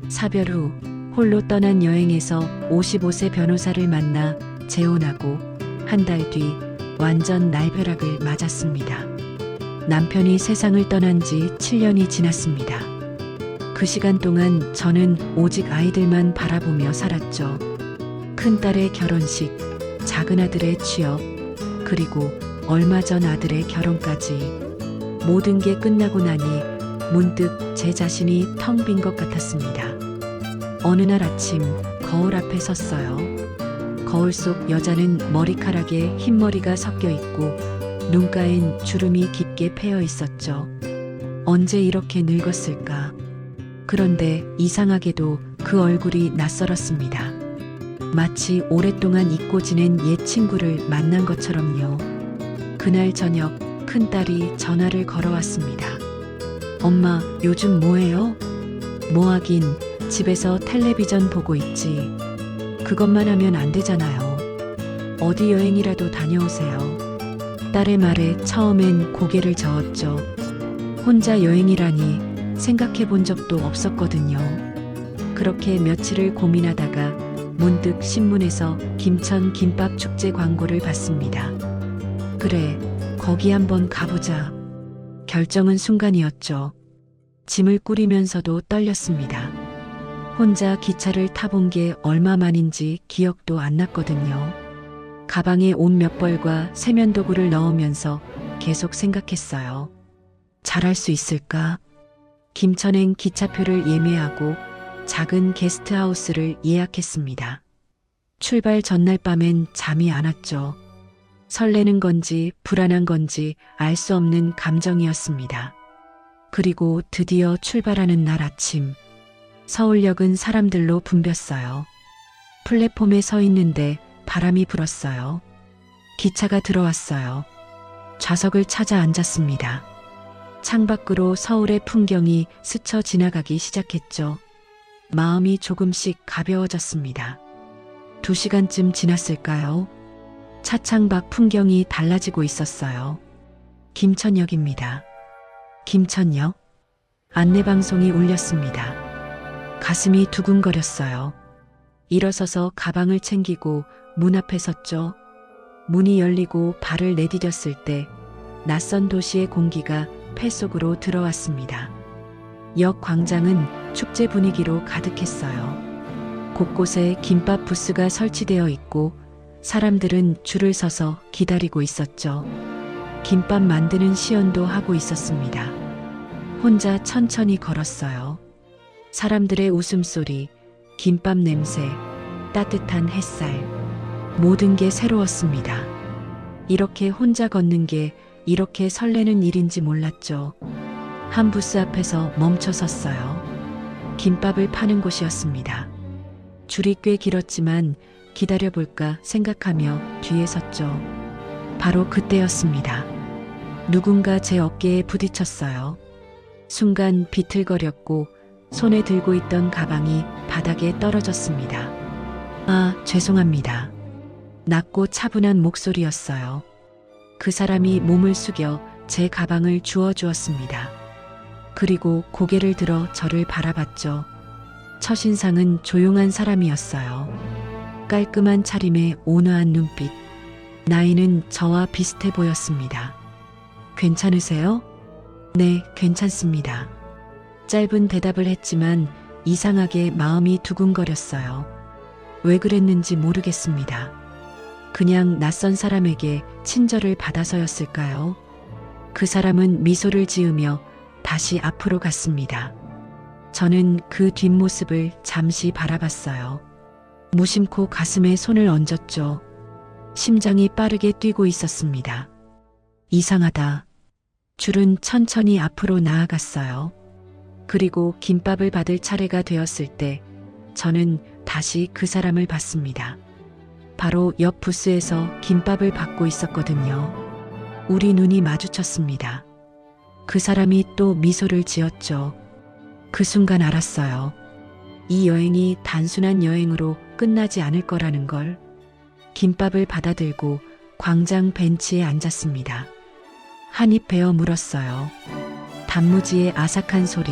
사별 후 홀로 떠난 여행에서 55세 변호사를 만나 재혼하고 한 달 뒤 완전 날벼락을 맞았습니다. 남편이 세상을 떠난 지 7년이 지났습니다. 그 시간 동안 저는 오직 아이들만 바라보며 살았죠. 큰딸의 결혼식, 작은아들의 취업, 그리고 얼마 전 아들의 결혼까지 모든 게 끝나고 나니 문득 제 자신이 텅 빈 것 같았습니다. 어느 날 아침 거울 앞에 섰어요. 거울 속 여자는 머리카락에 흰머리가 섞여 있고 눈가엔 주름이 깊게 패여 있었죠. 언제 이렇게 늙었을까? 그런데 이상하게도 그 얼굴이 낯설었습니다. 마치 오랫동안 잊고 지낸 옛 친구를 만난 것처럼요. 그날 저녁 큰딸이 전화를 걸어왔습니다. 엄마, 요즘 뭐해요? 뭐 하긴, 집에서 텔레비전 보고 있지. 그것만 하면 안 되잖아요. 어디 여행이라도 다녀오세요. 딸의 말에 처음엔 고개를 저었죠. 혼자 여행이라니 생각해 본 적도 없었거든요. 그렇게 며칠을 고민하다가 문득 신문에서 김천 김밥 축제 광고를 봤습니다. 그래, 거기 한번 가보자. 결정은 순간이었죠. 짐을 꾸리면서도 떨렸습니다. 혼자 기차를 타본 게 얼마만인지 기억도 안 났거든요. 가방에 옷 몇 벌과 세면도구를 넣으면서 계속 생각했어요. 잘할 수 있을까? 김천행 기차표를 예매하고 작은 게스트하우스를 예약했습니다. 출발 전날 밤엔 잠이 안 왔죠. 설레는 건지 불안한 건지 알 수 없는 감정이었습니다. 그리고 드디어 출발하는 날 아침, 서울역은 사람들로 붐볐어요. 플랫폼에 서 있는데 바람이 불었어요. 기차가 들어왔어요. 좌석을 찾아 앉았습니다. 창밖으로 서울의 풍경이 스쳐 지나가기 시작했죠. 마음이 조금씩 가벼워졌습니다. 2시간쯤 지났을까요? 차창 밖 풍경이 달라지고 있었어요. 김천역입니다. 김천역? 안내방송이 울렸습니다. 가슴이 두근거렸어요. 일어서서 가방을 챙기고 문 앞에 섰죠. 문이 열리고 발을 내디뎠을 때 낯선 도시의 공기가 폐 속으로 들어왔습니다. 역 광장은 축제 분위기로 가득했어요. 곳곳에 김밥 부스가 설치되어 있고 사람들은 줄을 서서 기다리고 있었죠. 김밥 만드는 시연도 하고 있었습니다. 혼자 천천히 걸었어요. 사람들의 웃음소리, 김밥 냄새, 따뜻한 햇살, 모든 게 새로웠습니다. 이렇게 혼자 걷는 게 이렇게 설레는 일인지 몰랐죠. 한 부스 앞에서 멈춰 섰어요. 김밥을 파는 곳이었습니다. 줄이 꽤 길었지만 기다려볼까 생각하며 뒤에 섰죠. 바로 그때였습니다. 누군가 제 어깨에 부딪혔어요. 순간 비틀거렸고 손에 들고 있던 가방이 바닥에 떨어졌습니다. 아, 죄송합니다. 낮고 차분한 목소리였어요. 그 사람이 몸을 숙여 제 가방을 주워주었습니다. 그리고 고개를 들어 저를 바라봤죠. 첫인상은 조용한 사람이었어요. 깔끔한 차림에 온화한 눈빛. 나이는 저와 비슷해 보였습니다. 괜찮으세요? 네, 괜찮습니다. 짧은 대답을 했지만 이상하게 마음이 두근거렸어요. 왜 그랬는지 모르겠습니다. 그냥 낯선 사람에게 친절을 받아서였을까요? 그 사람은 미소를 지으며 다시 앞으로 갔습니다. 저는 그 뒷모습을 잠시 바라봤어요. 무심코 가슴에 손을 얹었죠. 심장이 빠르게 뛰고 있었습니다. 이상하다. 줄은 천천히 앞으로 나아갔어요. 그리고 김밥을 받을 차례가 되었을 때 저는 다시 그 사람을 봤습니다. 바로 옆 부스에서 김밥을 받고 있었거든요. 우리 눈이 마주쳤습니다. 그 사람이 또 미소를 지었죠. 그 순간 알았어요. 이 여행이 단순한 여행으로 끝나지 않을 거라는 걸. 김밥을 받아들고 광장 벤치에 앉았습니다. 한 입 베어 물었어요. 단무지의 아삭한 소리,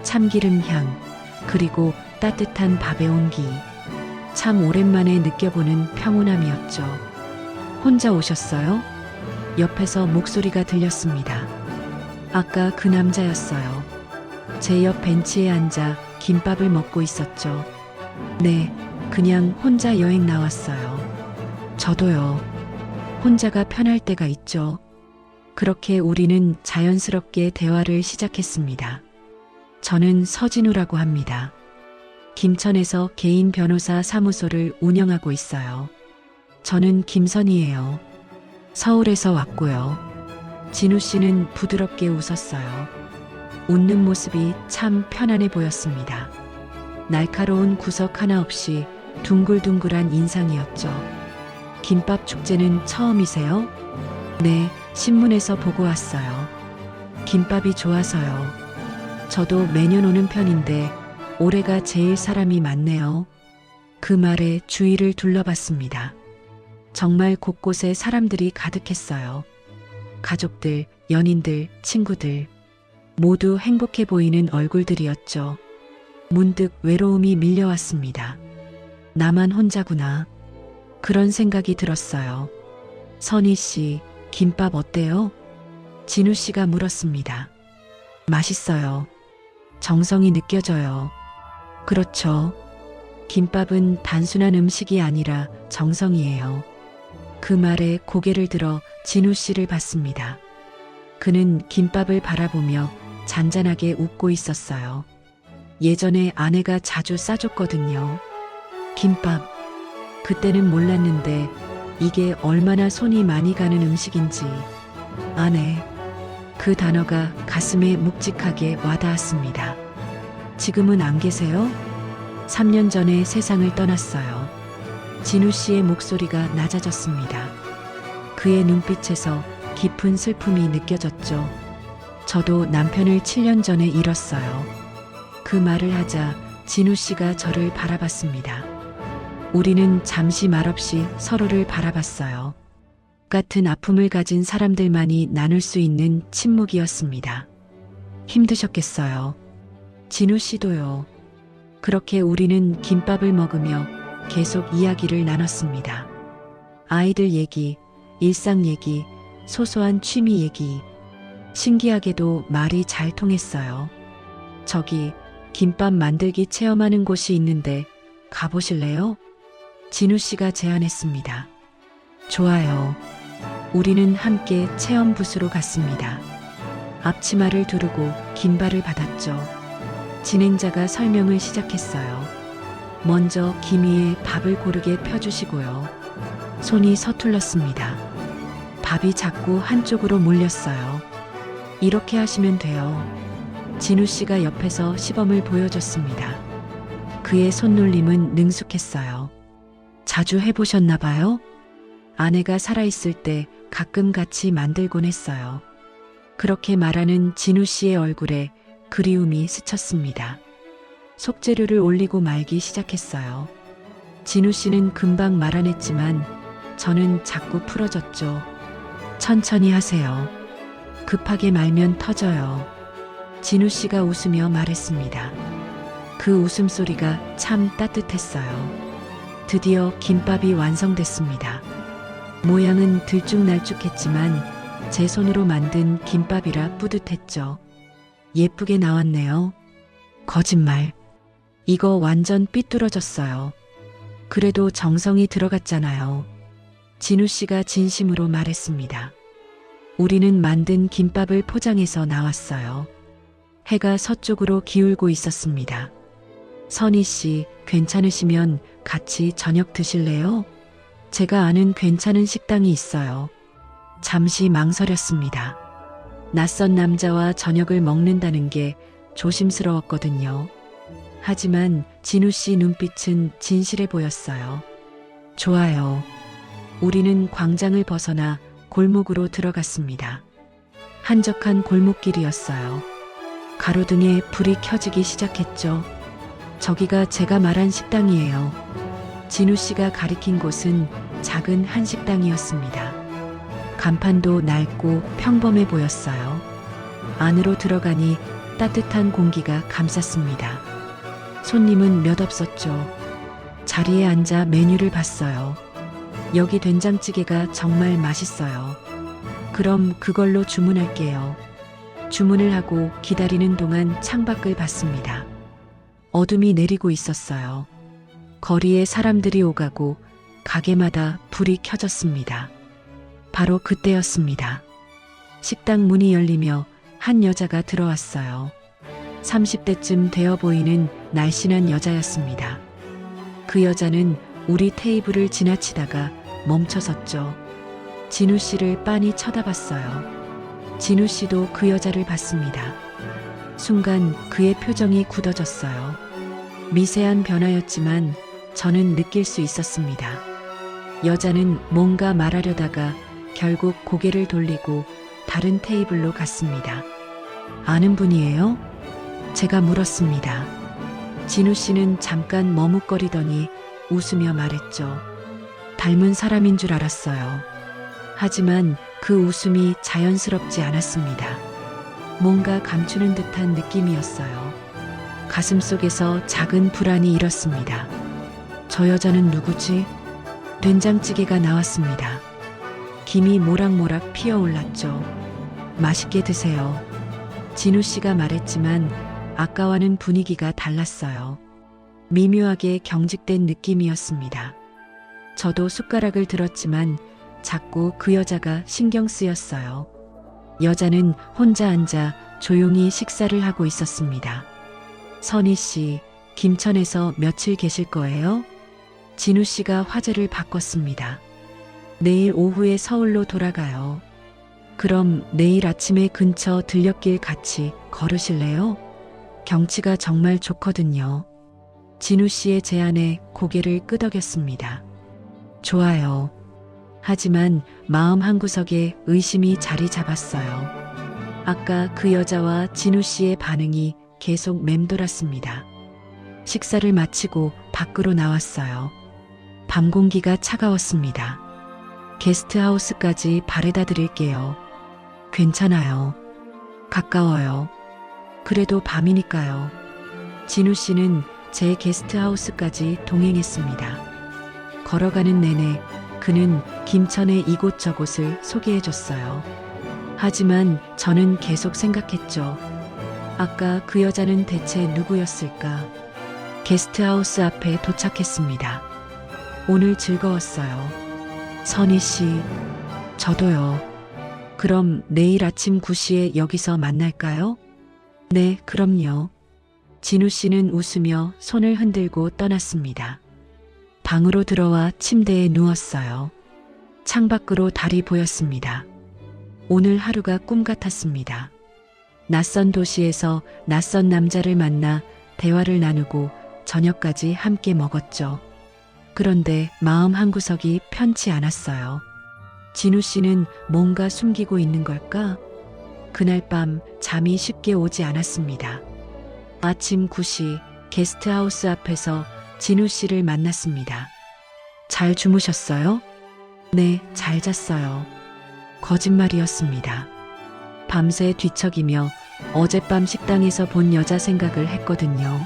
참기름 향, 그리고 따뜻한 밥의 온기. 참 오랜만에 느껴보는 평온함이었죠. 혼자 오셨어요? 옆에서 목소리가 들렸습니다. 아까 그 남자였어요. 제 옆 벤치에 앉아 김밥을 먹고 있었죠. 네, 그냥 혼자 여행 나왔어요. 저도요. 혼자가 편할 때가 있죠. 그렇게 우리는 자연스럽게 대화를 시작했습니다. 저는 서진우라고 합니다. 김천에서 개인 변호사 사무소를 운영하고 있어요. 저는 김선희예요. 서울에서 왔고요. 진우 씨는 부드럽게 웃었어요. 웃는 모습이 참 편안해 보였습니다. 날카로운 구석 하나 없이 둥글둥글한 인상이었죠. 김밥 축제는 처음이세요? 네, 신문에서 보고 왔어요. 김밥이 좋아서요. 저도 매년 오는 편인데 올해가 제일 사람이 많네요. 그 말에 주위를 둘러봤습니다. 정말 곳곳에 사람들이 가득했어요. 가족들, 연인들, 친구들. 모두 행복해 보이는 얼굴들이었죠. 문득 외로움이 밀려왔습니다. 나만 혼자구나. 그런 생각이 들었어요. 선희 씨, 김밥 어때요? 진우 씨가 물었습니다. 맛있어요. 정성이 느껴져요. 그렇죠. 김밥은 단순한 음식이 아니라 정성이에요. 그 말에 고개를 들어 진우 씨를 봤습니다. 그는 김밥을 바라보며 잔잔하게 웃고 있었어요. 예전에 아내가 자주 싸줬거든요. 김밥. 그때는 몰랐는데 이게 얼마나 손이 많이 가는 음식인지. 아내. 그 단어가 가슴에 묵직하게 와닿았습니다. 지금은 안 계세요? 3년 전에 세상을 떠났어요. 진우 씨의 목소리가 낮아졌습니다. 그의 눈빛에서 깊은 슬픔이 느껴졌죠. 저도 남편을 7년 전에 잃었어요. 그 말을 하자 진우 씨가 저를 바라봤습니다. 우리는 잠시 말없이 서로를 바라봤어요. 같은 아픔을 가진 사람들만이 나눌 수 있는 침묵이었습니다. 힘드셨겠어요. 진우 씨도요. 그렇게 우리는 김밥을 먹으며 계속 이야기를 나눴습니다. 아이들 얘기, 일상 얘기, 소소한 취미 얘기. 신기하게도 말이 잘 통했어요. 저기 김밥 만들기 체험하는 곳이 있는데 가보실래요? 진우 씨가 제안했습니다. 좋아요. 우리는 함께 체험 부스로 갔습니다. 앞치마를 두르고 김발을 받았죠. 진행자가 설명을 시작했어요. 먼저 김 위에 밥을 고르게 펴주시고요. 손이 서툴렀습니다. 밥이 자꾸 한쪽으로 몰렸어요. 이렇게 하시면 돼요. 진우 씨가 옆에서 시범을 보여줬습니다. 그의 손놀림은 능숙했어요. 자주 해보셨나 봐요? 아내가 살아있을 때 가끔 같이 만들곤 했어요. 그렇게 말하는 진우 씨의 얼굴에 그리움이 스쳤습니다. 속재료를 올리고 말기 시작했어요. 진우 씨는 금방 말아냈지만 저는 자꾸 풀어졌죠. 천천히 하세요. 급하게 말면 터져요. 진우 씨가 웃으며 말했습니다. 그 웃음소리가 참 따뜻했어요. 드디어 김밥이 완성됐습니다. 모양은 들쭉날쭉했지만 제 손으로 만든 김밥이라 뿌듯했죠. 예쁘게 나왔네요. 거짓말. 이거 완전 삐뚤어졌어요. 그래도 정성이 들어갔잖아요. 진우 씨가 진심으로 말했습니다. 우리는 만든 김밥을 포장해서 나왔어요. 해가 서쪽으로 기울고 있었습니다. 선희 씨, 괜찮으시면 같이 저녁 드실래요? 제가 아는 괜찮은 식당이 있어요. 잠시 망설였습니다. 낯선 남자와 저녁을 먹는다는 게 조심스러웠거든요. 하지만 진우 씨 눈빛은 진실해 보였어요. 좋아요. 우리는 광장을 벗어나 골목으로 들어갔습니다. 한적한 골목길이었어요. 가로등에 불이 켜지기 시작했죠. 저기가 제가 말한 식당이에요. 진우 씨가 가리킨 곳은 작은 한식당이었습니다. 간판도 낡고 평범해 보였어요. 안으로 들어가니 따뜻한 공기가 감쌌습니다. 손님은 몇 없었죠. 자리에 앉아 메뉴를 봤어요. 여기 된장찌개가 정말 맛있어요. 그럼 그걸로 주문할게요. 주문을 하고 기다리는 동안 창밖을 봤습니다. 어둠이 내리고 있었어요. 거리에 사람들이 오가고 가게마다 불이 켜졌습니다. 바로 그때였습니다. 식당 문이 열리며 한 여자가 들어왔어요. 30대쯤 되어 보이는 날씬한 여자였습니다. 그 여자는 우리 테이블을 지나치다가 멈춰섰죠. 진우 씨를 빤히 쳐다봤어요. 진우 씨도 그 여자를 봤습니다. 순간 그의 표정이 굳어졌어요. 미세한 변화였지만 저는 느낄 수 있었습니다. 여자는 뭔가 말하려다가 결국 고개를 돌리고 다른 테이블로 갔습니다. 아는 분이에요? 제가 물었습니다. 진우 씨는 잠깐 머뭇거리더니 웃으며 말했죠. 닮은 사람인 줄 알았어요. 하지만 그 웃음이 자연스럽지 않았습니다. 뭔가 감추는 듯한 느낌이었어요. 가슴 속에서 작은 불안이 일었습니다. 저 여자는 누구지? 된장찌개가 나왔습니다. 김이 모락모락 피어올랐죠. 맛있게 드세요. 진우 씨가 말했지만 아까와는 분위기가 달랐어요. 미묘하게 경직된 느낌이었습니다. 저도 숟가락을 들었지만 자꾸 그 여자가 신경 쓰였어요. 여자는 혼자 앉아 조용히 식사를 하고 있었습니다. 선희 씨, 김천에서 며칠 계실 거예요? 진우 씨가 화제를 바꿨습니다. 내일 오후에 서울로 돌아가요. 그럼 내일 아침에 근처 들녘길 같이 걸으실래요? 경치가 정말 좋거든요. 진우 씨의 제안에 고개를 끄덕였습니다. 좋아요. 하지만 마음 한구석에 의심이 자리 잡았어요. 아까 그 여자와 진우 씨의 반응이 계속 맴돌았습니다. 식사를 마치고 밖으로 나왔어요. 밤 공기가 차가웠습니다. 게스트하우스까지 바래다 드릴게요. 괜찮아요. 가까워요. 그래도 밤이니까요. 진우 씨는 제 게스트하우스까지 동행했습니다. 걸어가는 내내 그는 김천의 이곳저곳을 소개해줬어요. 하지만 저는 계속 생각했죠. 아까 그 여자는 대체 누구였을까? 게스트하우스 앞에 도착했습니다. 오늘 즐거웠어요. 선희 씨, 저도요. 그럼 내일 아침 9시에 여기서 만날까요? 네, 그럼요. 진우 씨는 웃으며 손을 흔들고 떠났습니다. 방으로 들어와 침대에 누웠어요. 창밖으로 달이 보였습니다. 오늘 하루가 꿈 같았습니다. 낯선 도시에서 낯선 남자를 만나 대화를 나누고 저녁까지 함께 먹었죠. 그런데 마음 한구석이 편치 않았어요. 진우 씨는 뭔가 숨기고 있는 걸까? 그날 밤 잠이 쉽게 오지 않았습니다. 아침 9시 게스트하우스 앞에서 진우 씨를 만났습니다. 잘 주무셨어요? 네, 잘 잤어요. 거짓말이었습니다. 밤새 뒤척이며 어젯밤 식당에서 본 여자 생각을 했거든요.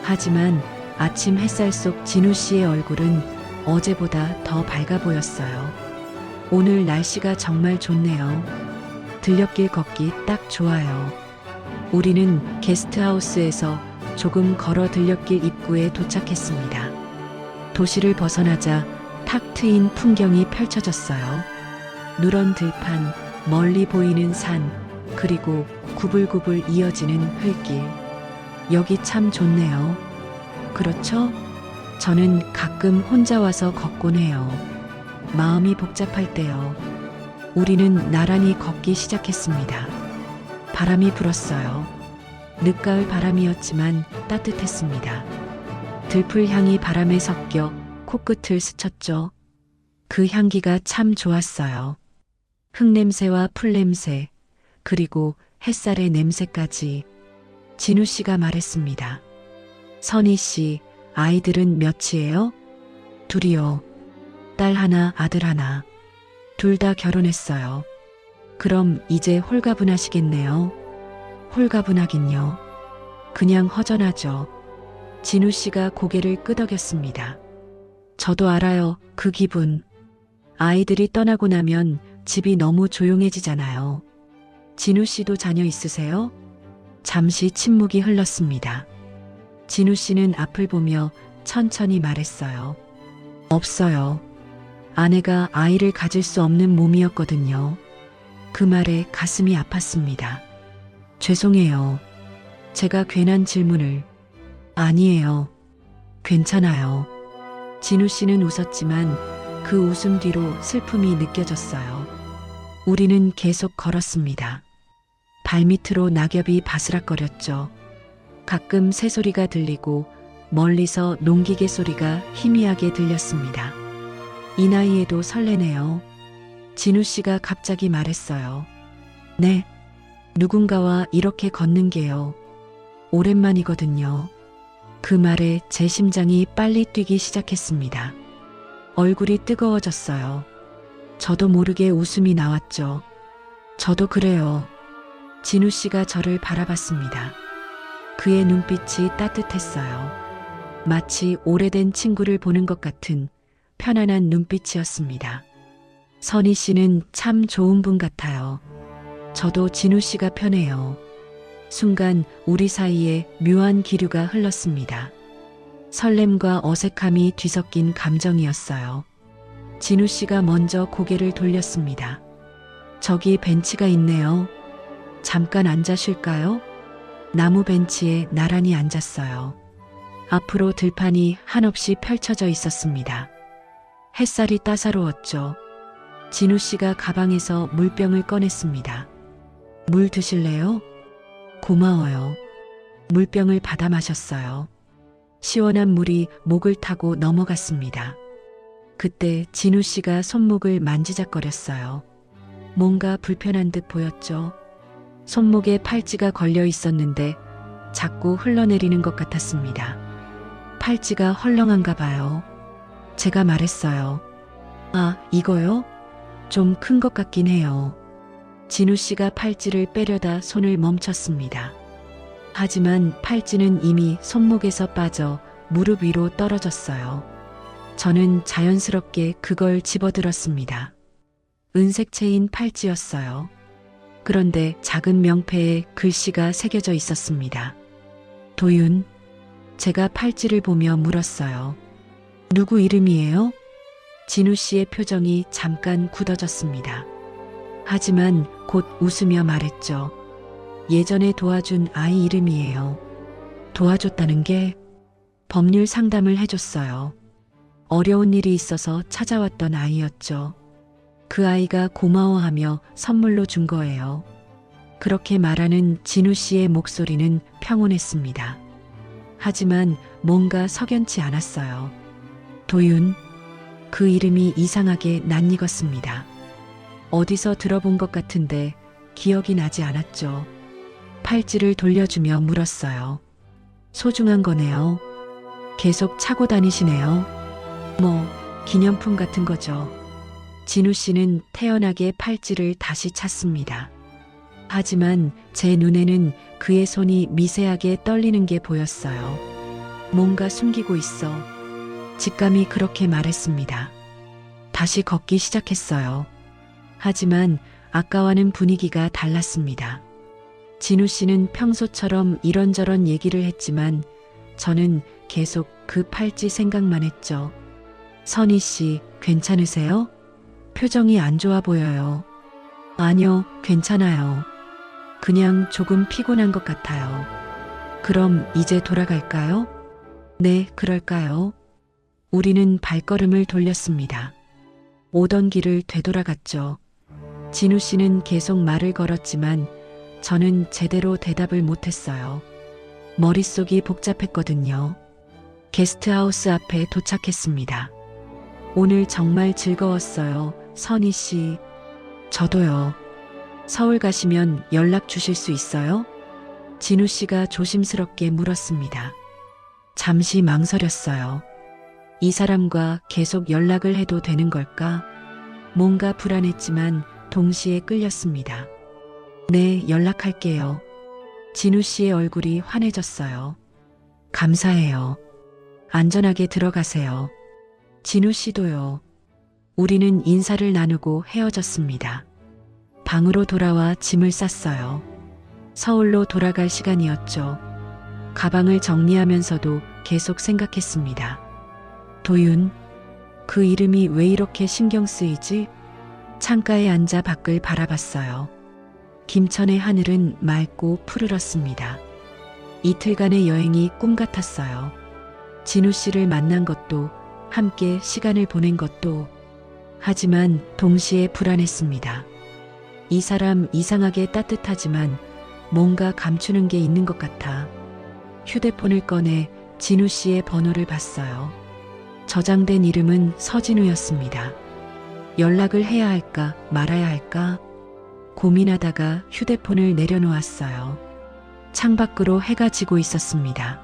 하지만 아침 햇살 속 진우 씨의 얼굴은 어제보다 더 밝아 보였어요. 오늘 날씨가 정말 좋네요. 들녘길 걷기 딱 좋아요. 우리는 게스트하우스에서 조금 걸어 들녘길 입구에 도착했습니다. 도시를 벗어나자 탁 트인 풍경이 펼쳐졌어요. 누런 들판, 멀리 보이는 산, 그리고 구불구불 이어지는 흙길. 여기 참 좋네요. 그렇죠? 저는 가끔 혼자 와서 걷곤 해요. 마음이 복잡할 때요. 우리는 나란히 걷기 시작했습니다. 바람이 불었어요. 늦가을 바람이었지만 따뜻했습니다. 들풀 향이 바람에 섞여 코끝을 스쳤죠. 그 향기가 참 좋았어요. 흙냄새와 풀냄새, 그리고 햇살의 냄새까지. 진우 씨가 말했습니다. 선희 씨, 아이들은 몇이에요? 둘이요. 딸 하나, 아들 하나. 둘 다 결혼했어요. 그럼 이제 홀가분하시겠네요. 홀가분하긴요. 그냥 허전하죠. 진우 씨가 고개를 끄덕였습니다. 저도 알아요, 그 기분. 아이들이 떠나고 나면 집이 너무 조용해지잖아요. 진우 씨도 자녀 있으세요? 잠시 침묵이 흘렀습니다. 진우 씨는 앞을 보며 천천히 말했어요. 없어요. 아내가 아이를 가질 수 없는 몸이었거든요. 그 말에 가슴이 아팠습니다. 죄송해요. 제가 괜한 질문을. 아니에요. 괜찮아요. 진우 씨는 웃었지만 그 웃음 뒤로 슬픔이 느껴졌어요. 우리는 계속 걸었습니다. 발밑으로 낙엽이 바스락거렸죠. 가끔 새소리가 들리고 멀리서 농기계 소리가 희미하게 들렸습니다. 이 나이에도 설레네요. 진우 씨가 갑자기 말했어요. 네. 누군가와 이렇게 걷는 게요. 오랜만이거든요. 그 말에 제 심장이 빨리 뛰기 시작했습니다. 얼굴이 뜨거워졌어요. 저도 모르게 웃음이 나왔죠. 저도 그래요. 진우 씨가 저를 바라봤습니다. 그의 눈빛이 따뜻했어요. 마치 오래된 친구를 보는 것 같은 편안한 눈빛이었습니다. 선희 씨는 참 좋은 분 같아요. 저도 진우 씨가 편해요. 순간 우리 사이에 묘한 기류가 흘렀습니다. 설렘과 어색함이 뒤섞인 감정이었어요. 진우 씨가 먼저 고개를 돌렸습니다. 저기 벤치가 있네요. 잠깐 앉아 쉴까요? 나무 벤치에 나란히 앉았어요. 앞으로 들판이 한없이 펼쳐져 있었습니다. 햇살이 따사로웠죠. 진우 씨가 가방에서 물병을 꺼냈습니다. 물 드실래요? 고마워요. 물병을 받아 마셨어요. 시원한 물이 목을 타고 넘어갔습니다. 그때 진우 씨가 손목을 만지작거렸어요. 뭔가 불편한 듯 보였죠. 손목에 팔찌가 걸려 있었는데 자꾸 흘러내리는 것 같았습니다. 팔찌가 헐렁한가 봐요. 제가 말했어요. 아, 이거요? 좀 큰 것 같긴 해요. 진우 씨가 팔찌를 빼려다 손을 멈췄습니다. 하지만 팔찌는 이미 손목에서 빠져 무릎 위로 떨어졌어요. 저는 자연스럽게 그걸 집어들었습니다. 은색 체인 팔찌였어요. 그런데 작은 명패에 글씨가 새겨져 있었습니다. 도윤. 제가 팔찌를 보며 물었어요. 누구 이름이에요? 진우 씨의 표정이 잠깐 굳어졌습니다. 하지만 곧 웃으며 말했죠. 예전에 도와준 아이 이름이에요. 도와줬다는 게 법률 상담을 해줬어요. 어려운 일이 있어서 찾아왔던 아이였죠. 그 아이가 고마워하며 선물로 준 거예요. 그렇게 말하는 진우 씨의 목소리는 평온했습니다. 하지만 뭔가 석연치 않았어요. 도윤. 그 이름이 이상하게 낯익었습니다. 어디서 들어본 것 같은데 기억이 나지 않았죠. 팔찌를 돌려주며 물었어요. 소중한 거네요. 계속 차고 다니시네요. 뭐 기념품 같은 거죠. 진우 씨는 태연하게 팔찌를 다시 찼습니다. 하지만 제 눈에는 그의 손이 미세하게 떨리는 게 보였어요. 뭔가 숨기고 있어. 직감이 그렇게 말했습니다. 다시 걷기 시작했어요. 하지만 아까와는 분위기가 달랐습니다. 진우 씨는 평소처럼 이런저런 얘기를 했지만 저는 계속 그 팔찌 생각만 했죠. 선희 씨, 괜찮으세요? 표정이 안 좋아 보여요. 아니요, 괜찮아요. 그냥 조금 피곤한 것 같아요. 그럼 이제 돌아갈까요? 네, 그럴까요? 우리는 발걸음을 돌렸습니다. 오던 길을 되돌아갔죠. 진우 씨는 계속 말을 걸었지만 저는 제대로 대답을 못했어요. 머릿속이 복잡했거든요. 게스트하우스 앞에 도착했습니다. 오늘 정말 즐거웠어요, 선희 씨. 저도요. 서울 가시면 연락 주실 수 있어요? 진우 씨가 조심스럽게 물었습니다. 잠시 망설였어요. 이 사람과 계속 연락을 해도 되는 걸까? 뭔가 불안했지만 동시에 끌렸습니다. 네, 연락할게요. 진우 씨의 얼굴이 환해졌어요. 감사해요. 안전하게 들어가세요. 진우 씨도요. 우리는 인사를 나누고 헤어졌습니다. 방으로 돌아와 짐을 쌌어요. 서울로 돌아갈 시간이었죠. 가방을 정리하면서도 계속 생각했습니다. 도윤, 그 이름이 왜 이렇게 신경 쓰이지? 창가에 앉아 밖을 바라봤어요. 김천의 하늘은 맑고 푸르렀습니다. 이틀간의 여행이 꿈 같았어요. 진우 씨를 만난 것도, 함께 시간을 보낸 것도, 하지만 동시에 불안했습니다. 이 사람 이상하게 따뜻하지만 뭔가 감추는 게 있는 것 같아. 휴대폰을 꺼내 진우 씨의 번호를 봤어요. 저장된 이름은 서진우였습니다. 연락을 해야 할까 말아야 할까 고민하다가 휴대폰을 내려놓았어요. 창밖으로 해가 지고 있었습니다.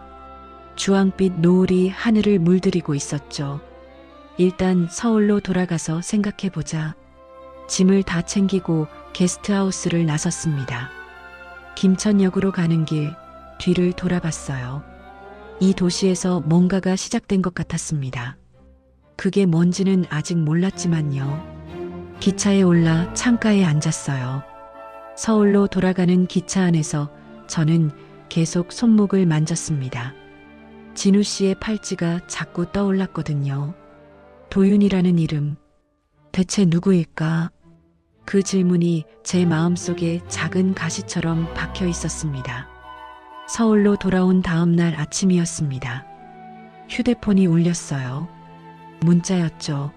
주황빛 노을이 하늘을 물들이고 있었죠. 일단 서울로 돌아가서 생각해보자. 짐을 다 챙기고 게스트하우스를 나섰습니다. 김천역으로 가는 길, 뒤를 돌아봤어요. 이 도시에서 뭔가가 시작된 것 같았습니다. 그게 뭔지는 아직 몰랐지만요. 기차에 올라 창가에 앉았어요. 서울로 돌아가는 기차 안에서 저는 계속 손목을 만졌습니다. 진우 씨의 팔찌가 자꾸 떠올랐거든요. 도윤이라는 이름, 대체 누구일까? 그 질문이 제 마음속에 작은 가시처럼 박혀 있었습니다. 서울로 돌아온 다음 날 아침이었습니다. 휴대폰이 울렸어요. 문자였죠.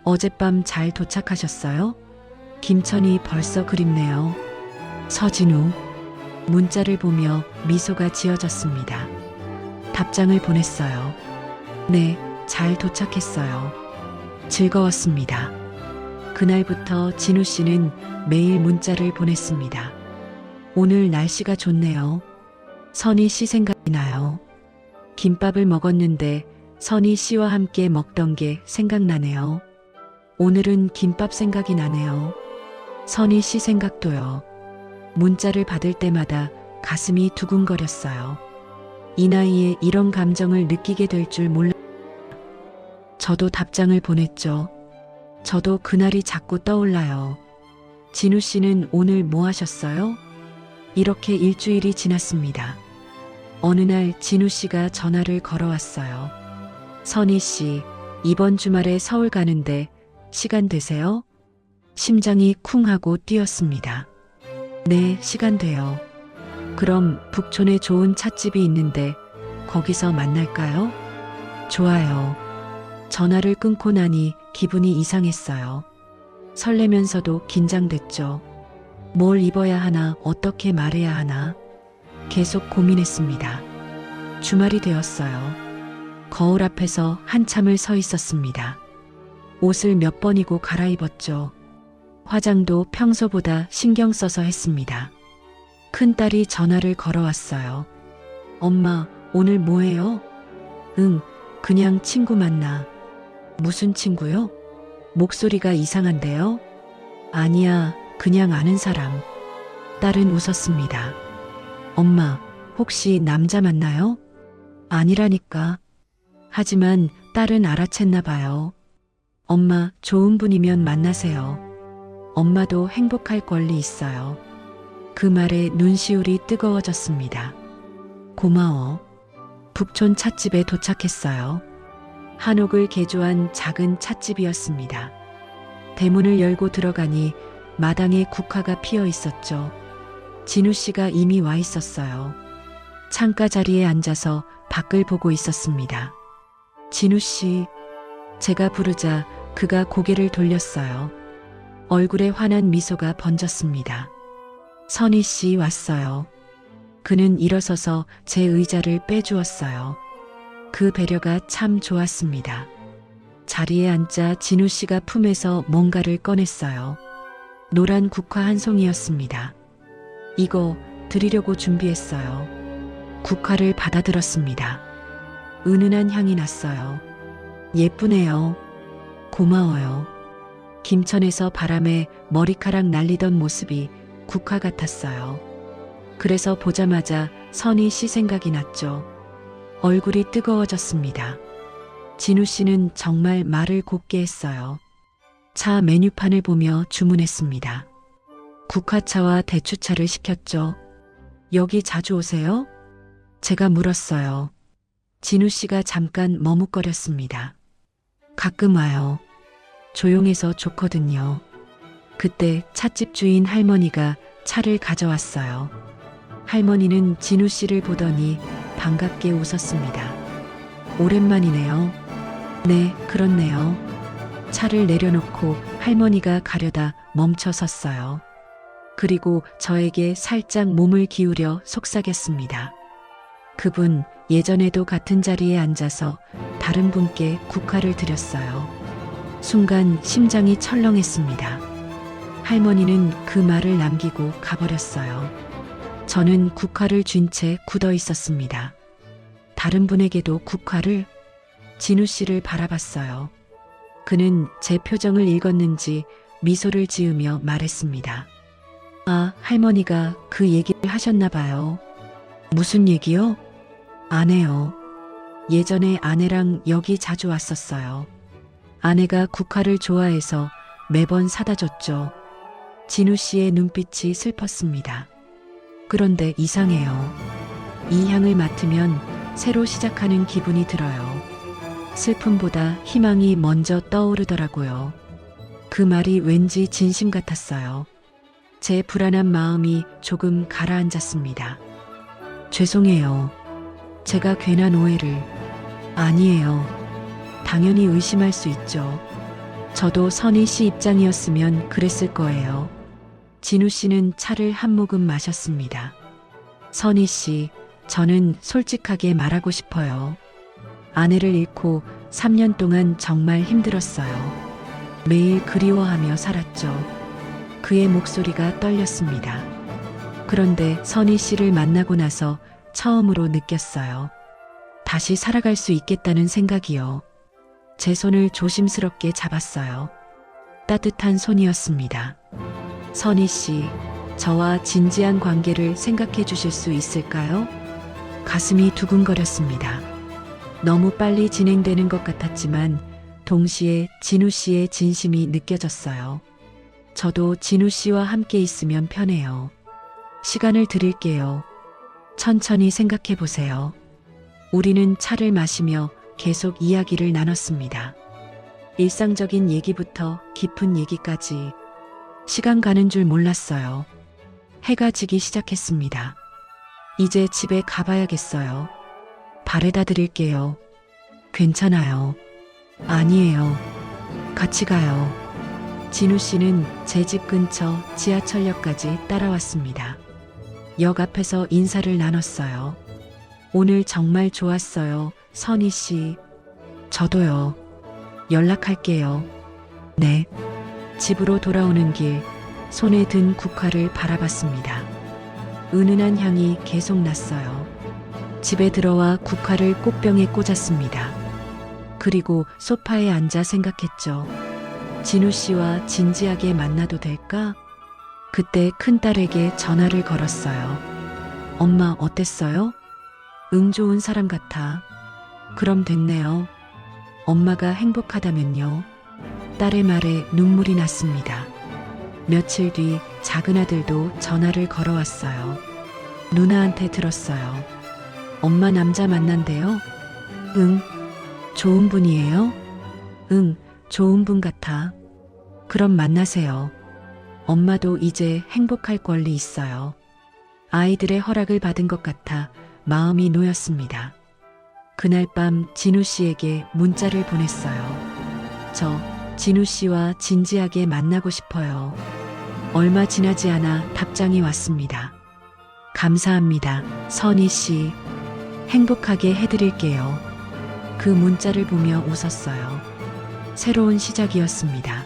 어젯밤 잘 도착하셨어요? 김천이 벌써 그립네요. 서진우. 문자를 보며 미소가 지어졌습니다. 답장을 보냈어요. 네, 잘 도착했어요. 즐거웠습니다. 그날부터 진우 씨는 매일 문자를 보냈습니다. 오늘 날씨가 좋네요. 선희 씨 생각이 나요. 김밥을 먹었는데 선희 씨와 함께 먹던 게 생각나네요. 오늘은 김밥 생각이 나네요. 선희 씨 생각도요. 문자를 받을 때마다 가슴이 두근거렸어요. 이 나이에 이런 감정을 느끼게 될 줄 몰랐어요. 저도 답장을 보냈죠. 저도 그날이 자꾸 떠올라요. 진우 씨는 오늘 뭐 하셨어요? 이렇게 일주일이 지났습니다. 어느 날 진우 씨가 전화를 걸어왔어요. 선희 씨, 이번 주말에 서울 가는데 시간 되세요? 심장이 쿵 하고 뛰었습니다. 네, 시간 돼요. 그럼 북촌에 좋은 찻집이 있는데 거기서 만날까요? 좋아요. 전화를 끊고 나니 기분이 이상했어요. 설레면서도 긴장됐죠. 뭘 입어야 하나, 어떻게 말해야 하나. 계속 고민했습니다. 주말이 되었어요. 거울 앞에서 한참을 서 있었습니다. 옷을 몇 번이고 갈아입었죠. 화장도 평소보다 신경 써서 했습니다. 큰딸이 전화를 걸어왔어요. 엄마, 오늘 뭐해요? 응, 그냥 친구 만나. 무슨 친구요? 목소리가 이상한데요? 아니야, 그냥 아는 사람. 딸은 웃었습니다. 엄마, 혹시 남자 만나요? 아니라니까. 하지만 딸은 알아챘나 봐요. 엄마, 좋은 분이면 만나세요. 엄마도 행복할 권리 있어요. 그 말에 눈시울이 뜨거워졌습니다. 고마워. 북촌 찻집에 도착했어요. 한옥을 개조한 작은 찻집이었습니다. 대문을 열고 들어가니 마당에 국화가 피어 있었죠. 진우 씨가 이미 와 있었어요. 창가 자리에 앉아서 밖을 보고 있었습니다. 진우 씨, 제가 부르자 그가 고개를 돌렸어요. 얼굴에 환한 미소가 번졌습니다. 선희 씨 왔어요. 그는 일어서서 제 의자를 빼주었어요. 그 배려가 참 좋았습니다. 자리에 앉자 진우 씨가 품에서 뭔가를 꺼냈어요. 노란 국화 한 송이였습니다. 이거 드리려고 준비했어요. 국화를 받아들었습니다. 은은한 향이 났어요. 예쁘네요. 고마워요. 김천에서 바람에 머리카락 날리던 모습이 국화 같았어요. 그래서 보자마자 선희 씨 생각이 났죠. 얼굴이 뜨거워졌습니다. 진우 씨는 정말 말을 곱게 했어요. 차 메뉴판을 보며 주문했습니다. 국화차와 대추차를 시켰죠. 여기 자주 오세요? 제가 물었어요. 진우 씨가 잠깐 머뭇거렸습니다. 가끔 와요. 조용해서 좋거든요. 그때 찻집 주인 할머니가 차를 가져왔어요. 할머니는 진우 씨를 보더니 반갑게 웃었습니다. 오랜만이네요. 네, 그렇네요. 차를 내려놓고 할머니가 가려다 멈춰 섰어요. 그리고 저에게 살짝 몸을 기울여 속삭였습니다. 그분 예전에도 같은 자리에 앉아서 다른 분께 국화를 드렸어요. 순간 심장이 철렁했습니다. 할머니는 그 말을 남기고 가버렸어요. 저는 국화를 쥔 채 굳어 있었습니다. 다른 분에게도 국화를? 진우 씨를 바라봤어요. 그는 제 표정을 읽었는지 미소를 지으며 말했습니다. 아, 할머니가 그 얘기를 하셨나 봐요. 무슨 얘기요? 아내요. 예전에 아내랑 여기 자주 왔었어요. 아내가 국화를 좋아해서 매번 사다 줬죠. 진우 씨의 눈빛이 슬펐습니다. 그런데 이상해요. 이 향을 맡으면 새로 시작하는 기분이 들어요. 슬픔보다 희망이 먼저 떠오르더라고요. 그 말이 왠지 진심 같았어요. 제 불안한 마음이 조금 가라앉았습니다. 죄송해요. 제가 괜한 오해를. 아니에요. 당연히 의심할 수 있죠. 저도 선희 씨 입장이었으면 그랬을 거예요. 진우 씨는 차를 한 모금 마셨습니다. 선희 씨, 저는 솔직하게 말하고 싶어요. 아내를 잃고 3년 동안 정말 힘들었어요. 매일 그리워하며 살았죠. 그의 목소리가 떨렸습니다. 그런데 선희 씨를 만나고 나서 처음으로 느꼈어요. 다시 살아갈 수 있겠다는 생각이요. 제 손을 조심스럽게 잡았어요. 따뜻한 손이었습니다. 선희 씨, 저와 진지한 관계를 생각해 주실 수 있을까요? 가슴이 두근거렸습니다. 너무 빨리 진행되는 것 같았지만 동시에 진우 씨의 진심이 느껴졌어요. 저도 진우 씨와 함께 있으면 편해요. 시간을 드릴게요. 천천히 생각해 보세요. 우리는 차를 마시며 계속 이야기를 나눴습니다. 일상적인 얘기부터 깊은 얘기까지. 시간 가는 줄 몰랐어요. 해가 지기 시작했습니다. 이제 집에 가봐야겠어요. 바래다 드릴게요. 괜찮아요. 아니에요. 같이 가요. 진우 씨는 제 집 근처 지하철역까지 따라왔습니다. 역 앞에서 인사를 나눴어요. 오늘 정말 좋았어요, 선희 씨. 저도요. 연락할게요. 네. 집으로 돌아오는 길, 손에 든 국화를 바라봤습니다. 은은한 향이 계속 났어요. 집에 들어와 국화를 꽃병에 꽂았습니다. 그리고 소파에 앉아 생각했죠. 진우 씨와 진지하게 만나도 될까? 그때 큰딸에게 전화를 걸었어요. 엄마 어땠어요? 응, 좋은 사람 같아. 그럼 됐네요. 엄마가 행복하다면요. 딸의 말에 눈물이 났습니다. 며칠 뒤 작은 아들도 전화를 걸어왔어요. 누나한테 들었어요. 엄마 남자 만난대요? 응. 좋은 분이에요? 응, 좋은 분 같아. 그럼 만나세요. 엄마도 이제 행복할 권리 있어요. 아이들의 허락을 받은 것 같아 마음이 놓였습니다. 그날 밤 진우 씨에게 문자를 보냈어요. 저 진우 씨와 진지하게 만나고 싶어요. 얼마 지나지 않아 답장이 왔습니다. 감사합니다, 선희 씨. 행복하게 해드릴게요. 그 문자를 보며 웃었어요. 새로운 시작이었습니다.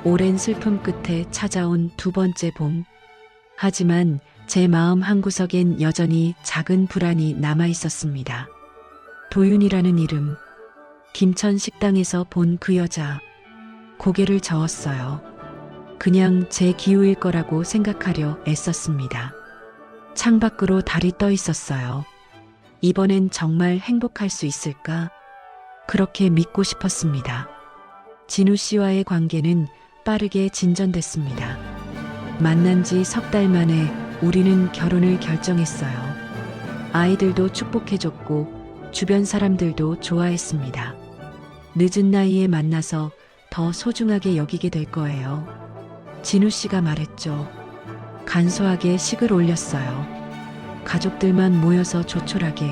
오랜 슬픔 끝에 찾아온 두 번째 봄. 하지만 제 마음 한구석엔 여전히 작은 불안이 남아 있었습니다. 도윤이라는 이름. 김천 식당에서 본 그 여자. 고개를 저었어요. 그냥 제 기우일 거라고 생각하려 애썼습니다. 창밖으로 달이 떠 있었어요. 이번엔 정말 행복할 수 있을까? 그렇게 믿고 싶었습니다. 진우 씨와의 관계는 빠르게 진전됐습니다. 만난 지 석 달 만에 우리는 결혼을 결정했어요. 아이들도 축복해줬고 주변 사람들도 좋아했습니다. 늦은 나이에 만나서 더 소중하게 여기게 될 거예요. 진우 씨가 말했죠. 간소하게 식을 올렸어요. 가족들만 모여서 조촐하게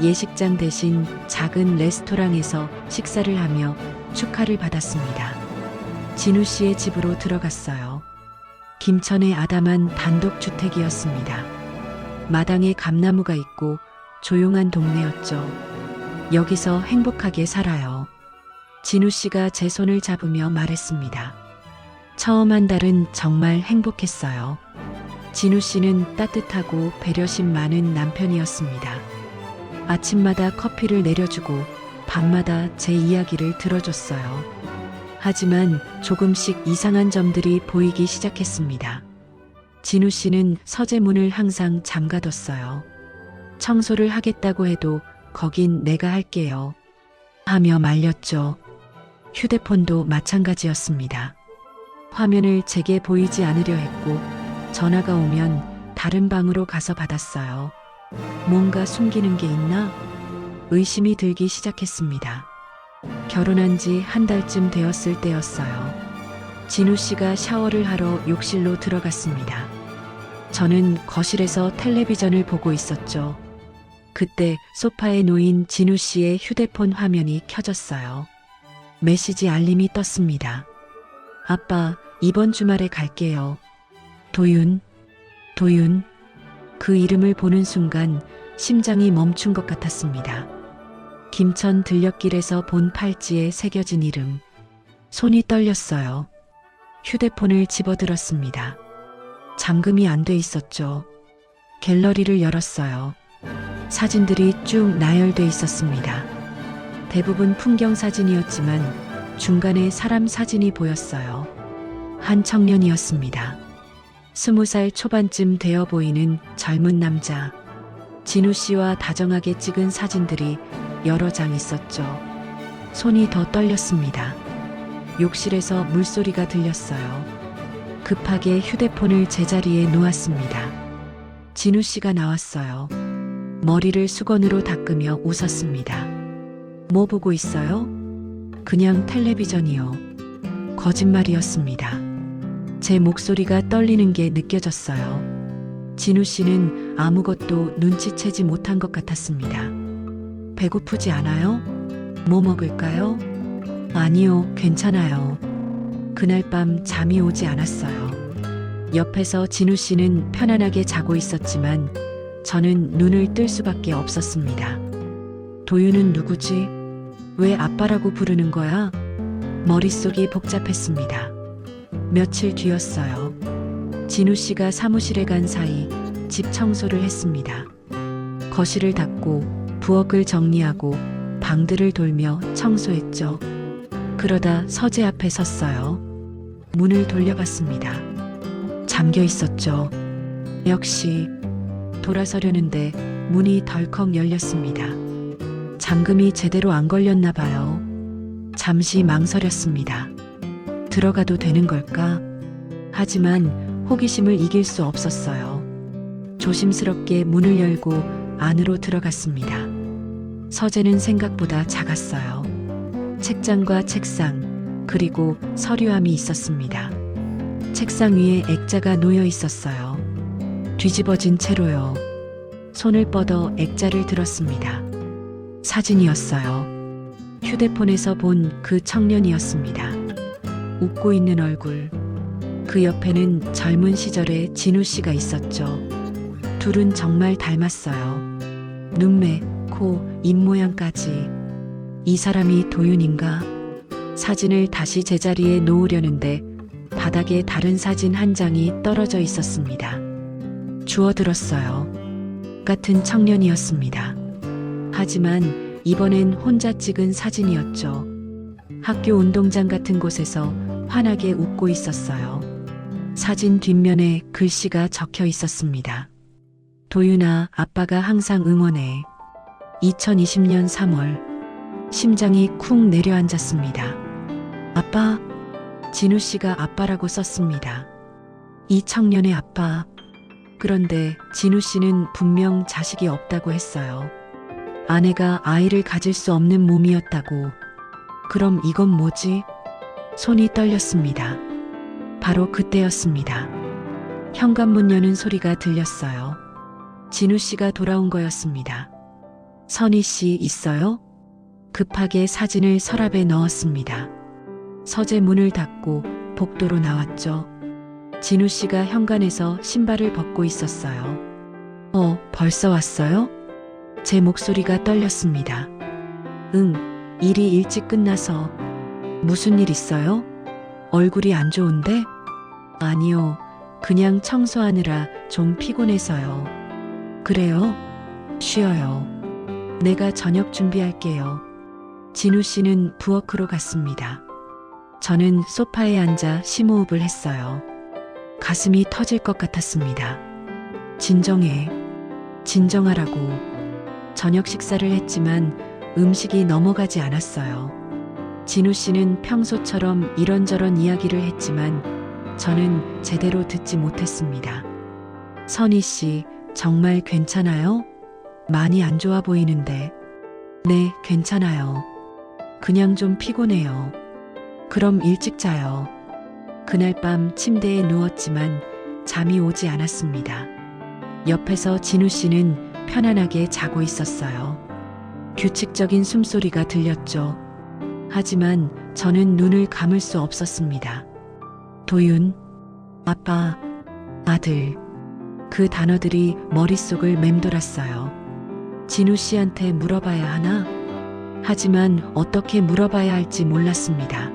예식장 대신 작은 레스토랑에서 식사를 하며 축하를 받았습니다. 진우 씨의 집으로 들어갔어요. 김천의 아담한 단독주택이었습니다. 마당에 감나무가 있고 조용한 동네였죠. 여기서 행복하게 살아요. 진우 씨가 제 손을 잡으며 말했습니다. 처음 한 달은 정말 행복했어요. 진우 씨는 따뜻하고 배려심 많은 남편이었습니다. 아침마다 커피를 내려주고 밤마다 제 이야기를 들어줬어요. 하지만 조금씩 이상한 점들이 보이기 시작했습니다. 진우 씨는 서재문을 항상 잠가뒀어요. 청소를 하겠다고 해도 거긴 내가 할게요. 하며 말렸죠. 휴대폰도 마찬가지였습니다. 화면을 제게 보이지 않으려 했고 전화가 오면 다른 방으로 가서 받았어요. 뭔가 숨기는 게 있나? 의심이 들기 시작했습니다. 결혼한 지 한 달쯤 되었을 때였어요. 진우 씨가 샤워를 하러 욕실로 들어갔습니다. 저는 거실에서 텔레비전을 보고 있었죠. 그때 소파에 놓인 진우 씨의 휴대폰 화면이 켜졌어요. 메시지 알림이 떴습니다. 아빠, 이번 주말에 갈게요. 도윤. 그 이름을 보는 순간 심장이 멈춘 것 같았습니다. 김천 들녘길에서 본 팔찌에 새겨진 이름. 손이 떨렸어요. 휴대폰을 집어들었습니다. 잠금이 안 돼 있었죠. 갤러리를 열었어요. 사진들이 쭉 나열돼 있었습니다. 대부분 풍경 사진이었지만 중간에 사람 사진이 보였어요. 한 청년이었습니다. 20살 초반쯤 되어 보이는 젊은 남자. 진우 씨와 다정하게 찍은 사진들이 여러 장 있었죠. 손이 더 떨렸습니다. 욕실에서 물소리가 들렸어요. 급하게 휴대폰을 제자리에 놓았습니다. 진우 씨가 나왔어요. 머리를 수건으로 닦으며 웃었습니다. 뭐 보고 있어요? 그냥 텔레비전이요. 거짓말이었습니다. 제 목소리가 떨리는 게 느껴졌어요. 진우 씨는 아무것도 눈치채지 못한 것 같았습니다. 배고프지 않아요? 뭐 먹을까요? 아니요, 괜찮아요. 그날 밤 잠이 오지 않았어요. 옆에서 진우 씨는 편안하게 자고 있었지만 저는 눈을 뜰 수밖에 없었습니다. 도윤은 누구지? 왜 아빠라고 부르는 거야? 머릿속이 복잡했습니다. 며칠 뒤였어요. 진우 씨가 사무실에 간 사이 집 청소를 했습니다. 거실을 닦고 부엌을 정리하고 방들을 돌며 청소했죠. 그러다 서재 앞에 섰어요. 문을 돌려봤습니다. 잠겨 있었죠. 역시 돌아서려는데 문이 덜컥 열렸습니다. 잠금이 제대로 안 걸렸나 봐요. 잠시 망설였습니다. 들어가도 되는 걸까? 하지만 호기심을 이길 수 없었어요. 조심스럽게 문을 열고 안으로 들어갔습니다. 서재는 생각보다 작았어요. 책장과 책상, 그리고 서류함이 있었습니다. 책상 위에 액자가 놓여 있었어요. 뒤집어진 채로요. 손을 뻗어 액자를 들었습니다. 사진이었어요. 휴대폰에서 본 그 청년이었습니다. 웃고 있는 얼굴. 그 옆에는 젊은 시절의 진우 씨가 있었죠. 둘은 정말 닮았어요. 눈매, 코, 입모양까지. 이 사람이 도윤인가? 사진을 다시 제자리에 놓으려는데 바닥에 다른 사진 한 장이 떨어져 있었습니다. 주워들었어요. 같은 청년이었습니다. 하지만 이번엔 혼자 찍은 사진이었죠. 학교 운동장 같은 곳에서 환하게 웃고 있었어요. 사진 뒷면에 글씨가 적혀 있었습니다. 도윤아, 아빠가 항상 응원해. 2020년 3월 심장이 쿵 내려앉았습니다. 아빠, 진우 씨가 아빠라고 썼습니다. 이 청년의 아빠. 그런데 진우 씨는 분명 자식이 없다고 했어요. 아내가 아이를 가질 수 없는 몸이었다고. 그럼 이건 뭐지? 손이 떨렸습니다. 바로 그때였습니다. 현관문 여는 소리가 들렸어요. 진우 씨가 돌아온 거였습니다. 선희 씨 있어요? 급하게 사진을 서랍에 넣었습니다. 서재 문을 닫고 복도로 나왔죠. 진우 씨가 현관에서 신발을 벗고 있었어요. 벌써 왔어요? 제 목소리가 떨렸습니다. 응, 일이 일찍 끝나서. 무슨 일 있어요? 얼굴이 안 좋은데? 아니요, 그냥 청소하느라 좀 피곤해서요. 그래요? 쉬어요. 내가 저녁 준비할게요. 진우 씨는 부엌으로 갔습니다. 저는 소파에 앉아 심호흡을 했어요. 가슴이 터질 것 같았습니다. 진정해. 진정하라고. 저녁 식사를 했지만 음식이 넘어가지 않았어요. 진우 씨는 평소처럼 이런저런 이야기를 했지만 저는 제대로 듣지 못했습니다. 선희 씨, 정말 괜찮아요? 많이 안 좋아 보이는데. 네, 괜찮아요. 그냥 좀 피곤해요. 그럼 일찍 자요. 그날 밤 침대에 누웠지만 잠이 오지 않았습니다. 옆에서 진우 씨는 편안하게 자고 있었어요. 규칙적인 숨소리가 들렸죠. 하지만 저는 눈을 감을 수 없었습니다. 도윤, 아빠, 아들. 그 단어들이 머릿속을 맴돌았어요. 진우 씨한테 물어봐야 하나? 하지만 어떻게 물어봐야 할지 몰랐습니다.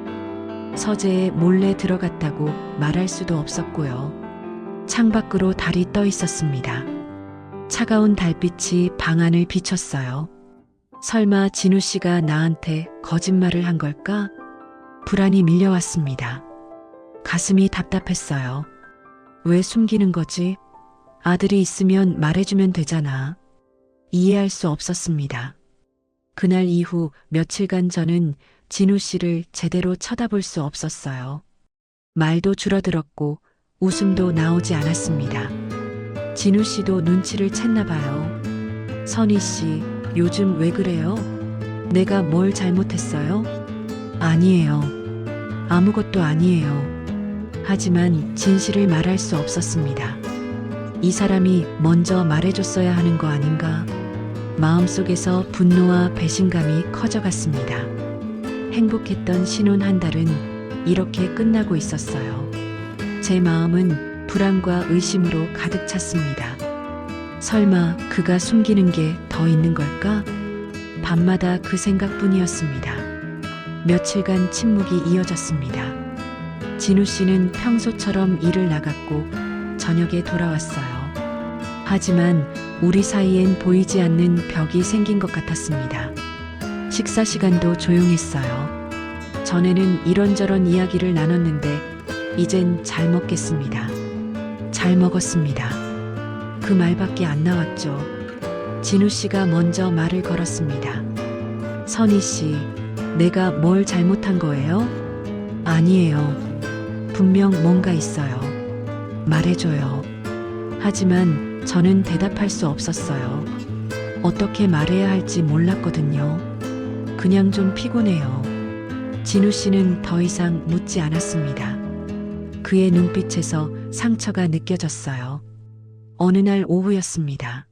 서재에 몰래 들어갔다고 말할 수도 없었고요. 창밖으로 달이 떠 있었습니다. 차가운 달빛이 방 안을 비췄어요. 설마 진우 씨가 나한테 거짓말을 한 걸까? 불안이 밀려왔습니다. 가슴이 답답했어요. 왜 숨기는 거지? 아들이 있으면 말해주면 되잖아. 이해할 수 없었습니다. 그날 이후 며칠간 저는 진우 씨를 제대로 쳐다볼 수 없었어요. 말도 줄어들었고 웃음도 나오지 않았습니다. 진우 씨도 눈치를 챘나 봐요. 선희 씨, 요즘 왜 그래요? 내가 뭘 잘못했어요? 아니에요. 아무것도 아니에요. 하지만 진실을 말할 수 없었습니다. 이 사람이 먼저 말해줬어야 하는 거 아닌가? 마음속에서 분노와 배신감이 커져갔습니다. 행복했던 신혼 한 달은 이렇게 끝나고 있었어요. 제 마음은 불안과 의심으로 가득 찼습니다. 설마 그가 숨기는 게 더 있는 걸까? 밤마다 그 생각뿐이었습니다. 며칠간 침묵이 이어졌습니다. 진우 씨는 평소처럼 일을 나갔고 저녁에 돌아왔어요. 하지만 우리 사이엔 보이지 않는 벽이 생긴 것 같았습니다. 식사 시간도 조용했어요. 전에는 이런저런 이야기를 나눴는데 이젠 잘 먹겠습니다. 잘 먹었습니다. 그 말밖에 안 나왔죠. 진우 씨가 먼저 말을 걸었습니다. 선희 씨, 내가 뭘 잘못한 거예요? 아니에요. 분명 뭔가 있어요. 말해줘요. 하지만 저는 대답할 수 없었어요. 어떻게 말해야 할지 몰랐거든요. 그냥 좀 피곤해요. 진우 씨는 더 이상 묻지 않았습니다. 그의 눈빛에서 상처가 느껴졌어요. 어느 날 오후였습니다.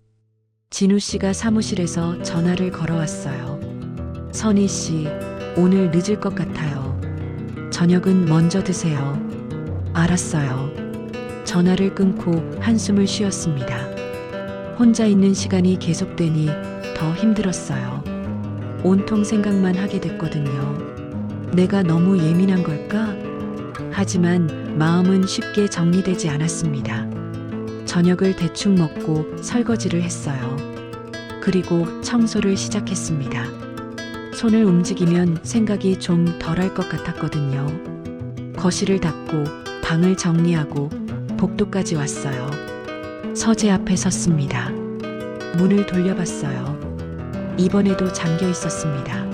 진우 씨가 사무실에서 전화를 걸어왔어요. 선희 씨, 오늘 늦을 것 같아요. 저녁은 먼저 드세요. 알았어요. 전화를 끊고 한숨을 쉬었습니다. 혼자 있는 시간이 계속되니 더 힘들었어요. 온통 생각만 하게 됐거든요. 내가 너무 예민한 걸까? 하지만 마음은 쉽게 정리되지 않았습니다. 저녁을 대충 먹고 설거지를 했어요. 그리고 청소를 시작했습니다. 손을 움직이면 생각이 좀 덜할 것 같았거든요. 거실을 닦고 방을 정리하고 복도까지 왔어요. 서재 앞에 섰습니다. 문을 돌려봤어요. 이번에도 잠겨 있었습니다.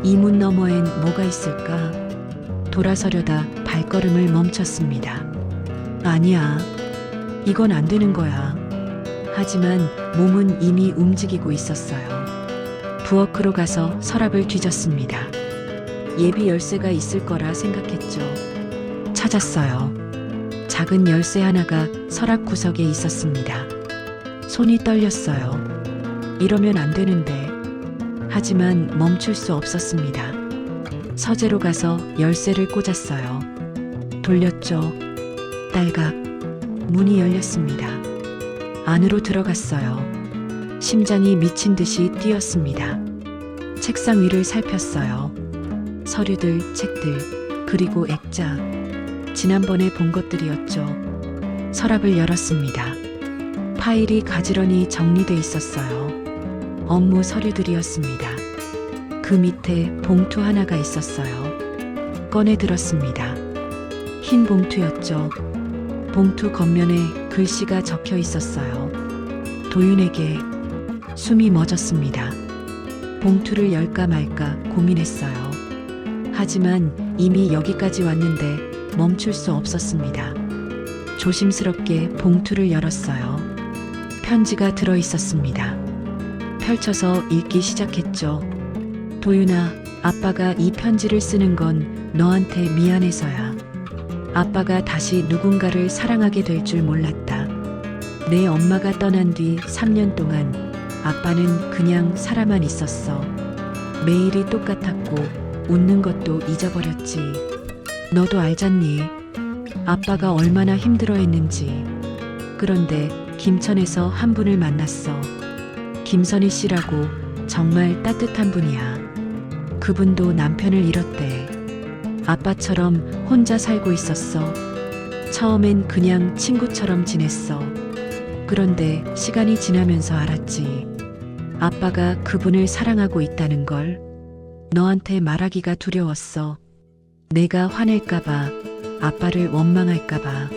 이 문 너머엔 뭐가 있을까? 돌아서려다 발걸음을 멈췄습니다. 아니야. 이건 안 되는 거야. 하지만 몸은 이미 움직이고 있었어요. 부엌으로 가서 서랍을 뒤졌습니다. 예비 열쇠가 있을 거라 생각했죠. 찾았어요. 작은 열쇠 하나가 서랍 구석에 있었습니다. 손이 떨렸어요. 이러면 안 되는데. 하지만 멈출 수 없었습니다. 서재로 가서 열쇠를 꽂았어요. 돌렸죠. 딸각. 문이 열렸습니다. 안으로 들어갔어요. 심장이 미친 듯이 뛰었습니다. 책상 위를 살폈어요. 서류들, 책들, 그리고 액자. 지난번에 본 것들이었죠. 서랍을 열었습니다. 파일이 가지런히 정리돼 있었어요. 업무 서류들이었습니다. 그 밑에 봉투 하나가 있었어요. 꺼내 들었습니다. 흰 봉투였죠. 봉투 겉면에 글씨가 적혀 있었어요. 도윤에게. 숨이 멎었습니다. 봉투를 열까 말까 고민했어요. 하지만 이미 여기까지 왔는데 멈출 수 없었습니다. 조심스럽게 봉투를 열었어요. 편지가 들어 있었습니다. 펼쳐서 읽기 시작했죠. 도윤아, 아빠가 이 편지를 쓰는 건 너한테 미안해서야. 아빠가 다시 누군가를 사랑하게 될 줄 몰랐다. 내 엄마가 떠난 뒤 3년 동안 아빠는 그냥 살아만 있었어. 매일이 똑같았고 웃는 것도 잊어버렸지. 너도 알잖니? 아빠가 얼마나 힘들어했는지. 그런데 김천에서 한 분을 만났어. 김선희 씨라고 정말 따뜻한 분이야. 그분도 남편을 잃었대. 아빠처럼 혼자 살고 있었어. 처음엔 그냥 친구처럼 지냈어. 그런데 시간이 지나면서 알았지. 아빠가 그분을 사랑하고 있다는 걸. 너한테 말하기가 두려웠어. 내가 화낼까봐, 아빠를 원망할까봐,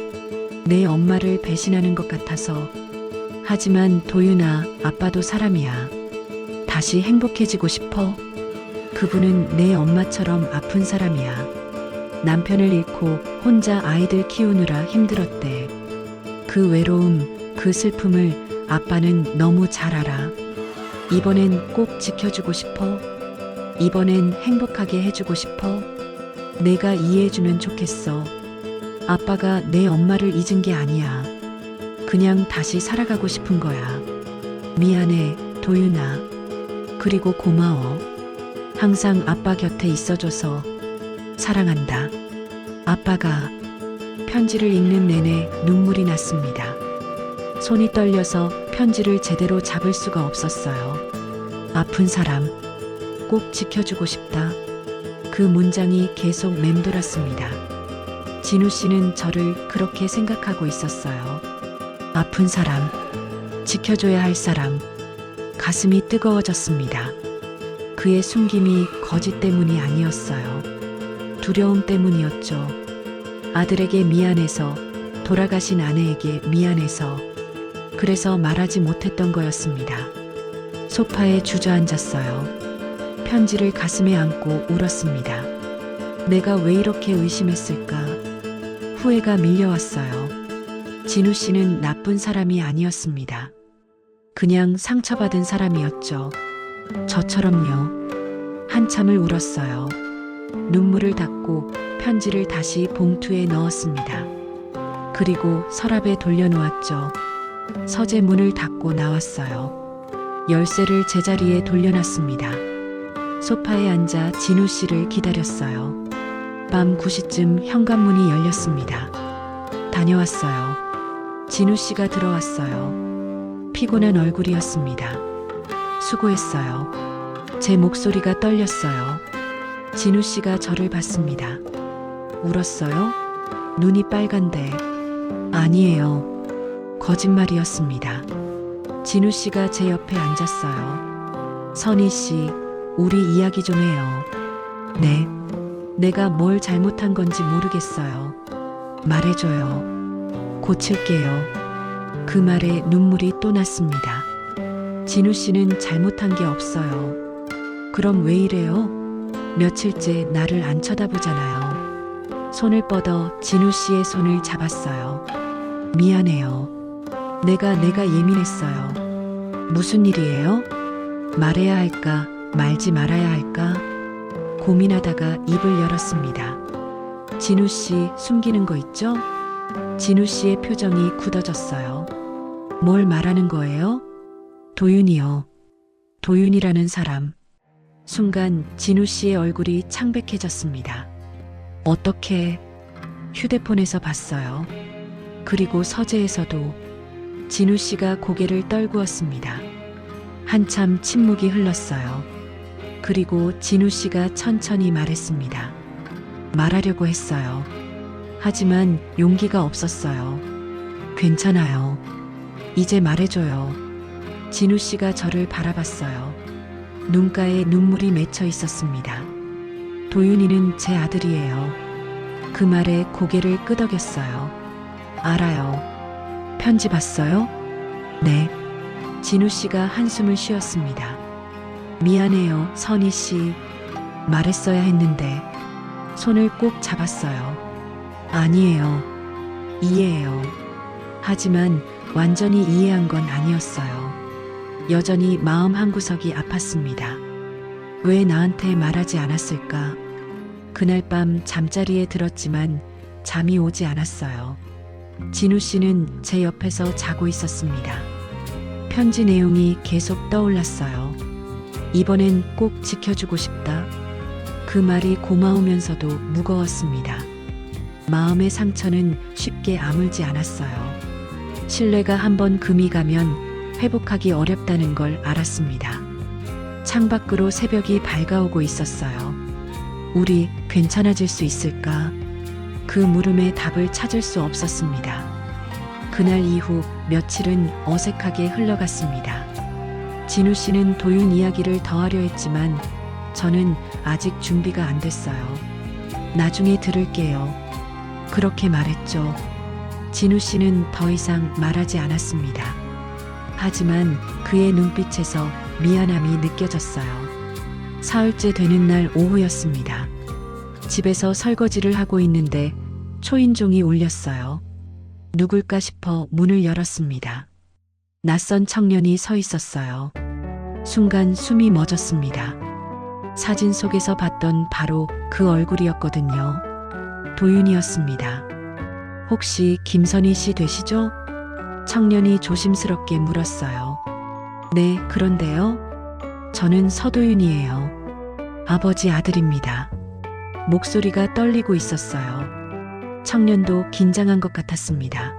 내 엄마를 배신하는 것 같아서. 하지만 도윤아, 아빠도 사람이야. 다시 행복해지고 싶어? 그분은 내 엄마처럼 아픈 사람이야. 남편을 잃고 혼자 아이들 키우느라 힘들었대. 그 외로움, 그 슬픔을 아빠는 너무 잘 알아. 이번엔 꼭 지켜주고 싶어? 이번엔 행복하게 해주고 싶어? 내가 이해해주면 좋겠어. 아빠가 내 엄마를 잊은 게 아니야. 그냥 다시 살아가고 싶은 거야. 미안해, 도윤아. 그리고 고마워. 항상 아빠 곁에 있어줘서. 사랑한다. 아빠가. 편지를 읽는 내내 눈물이 났습니다. 손이 떨려서 편지를 제대로 잡을 수가 없었어요. 아픈 사람. 꼭 지켜주고 싶다. 그 문장이 계속 맴돌았습니다. 진우 씨는 저를 그렇게 생각하고 있었어요. 아픈 사람. 지켜줘야 할 사람. 가슴이 뜨거워졌습니다. 그의 숨김이 거짓 때문이 아니었어요. 두려움 때문이었죠. 아들에게 미안해서, 돌아가신 아내에게 미안해서, 그래서 말하지 못했던 거였습니다. 소파에 주저앉았어요. 편지를 가슴에 안고 울었습니다. 내가 왜 이렇게 의심했을까? 후회가 밀려왔어요. 진우 씨는 나쁜 사람이 아니었습니다. 그냥 상처받은 사람이었죠. 저처럼요. 한참을 울었어요. 눈물을 닦고 편지를 다시 봉투에 넣었습니다. 그리고 서랍에 돌려놓았죠. 서재 문을 닫고 나왔어요. 열쇠를 제자리에 돌려놨습니다. 소파에 앉아 진우 씨를 기다렸어요. 밤 9시쯤 현관문이 열렸습니다. 다녀왔어요. 진우 씨가 들어왔어요. 피곤한 얼굴이었습니다. 수고했어요. 제 목소리가 떨렸어요. 진우 씨가 저를 봤습니다. 울었어요? 눈이 빨간데. 아니에요. 거짓말이었습니다. 진우 씨가 제 옆에 앉았어요. 선희 씨, 우리 이야기 좀 해요. 네. 내가 뭘 잘못한 건지 모르겠어요. 말해줘요. 고칠게요. 그 말에 눈물이 또 났습니다. 진우 씨는 잘못한 게 없어요. 그럼 왜 이래요? 며칠째 나를 안 쳐다보잖아요. 손을 뻗어 진우 씨의 손을 잡았어요. 미안해요. 내가 예민했어요. 무슨 일이에요? 말해야 할까, 말지 말아야 할까? 고민하다가 입을 열었습니다. 진우 씨 숨기는 거 있죠? 진우 씨의 표정이 굳어졌어요. 뭘 말하는 거예요? 도윤이요. 도윤이라는 사람. 순간 진우 씨의 얼굴이 창백해졌습니다. 어떻게? 휴대폰에서 봤어요. 그리고 서재에서도. 진우 씨가 고개를 떨구었습니다. 한참 침묵이 흘렀어요. 그리고 진우 씨가 천천히 말했습니다. 말하려고 했어요. 하지만 용기가 없었어요. 괜찮아요. 이제 말해줘요. 진우 씨가 저를 바라봤어요. 눈가에 눈물이 맺혀 있었습니다. 도윤이는 제 아들이에요. 그 말에 고개를 끄덕였어요. 알아요. 편지 봤어요? 네. 진우 씨가 한숨을 쉬었습니다. 미안해요, 선희 씨. 말했어야 했는데. 손을 꼭 잡았어요. 아니에요. 이해해요. 하지만 완전히 이해한 건 아니었어요. 여전히 마음 한구석이 아팠습니다. 왜 나한테 말하지 않았을까? 그날 밤 잠자리에 들었지만 잠이 오지 않았어요. 진우 씨는 제 옆에서 자고 있었습니다. 편지 내용이 계속 떠올랐어요. 이번엔 꼭 지켜주고 싶다. 그 말이 고마우면서도 무거웠습니다. 마음의 상처는 쉽게 아물지 않았어요. 신뢰가 한번 금이 가면 회복하기 어렵다는 걸 알았습니다. 창밖으로 새벽이 밝아오고 있었어요. 우리 괜찮아질 수 있을까? 그 물음에 답을 찾을 수 없었습니다. 그날 이후 며칠은 어색하게 흘러갔습니다. 진우 씨는 도윤 이야기를 더하려 했지만 저는 아직 준비가 안 됐어요. 나중에 들을게요. 그렇게 말했죠. 진우 씨는 더 이상 말하지 않았습니다. 하지만 그의 눈빛에서 미안함이 느껴졌어요. 사흘째 되는 날 오후였습니다. 집에서 설거지를 하고 있는데 초인종이 울렸어요. 누굴까 싶어 문을 열었습니다. 낯선 청년이 서 있었어요. 순간 숨이 멎었습니다. 사진 속에서 봤던 바로 그 얼굴이었거든요. 도윤이었습니다. 혹시 김선희 씨 되시죠? 청년이 조심스럽게 물었어요. 네, 그런데요. 저는 서도윤이에요. 아버지 아들입니다. 목소리가 떨리고 있었어요. 청년도 긴장한 것 같았습니다.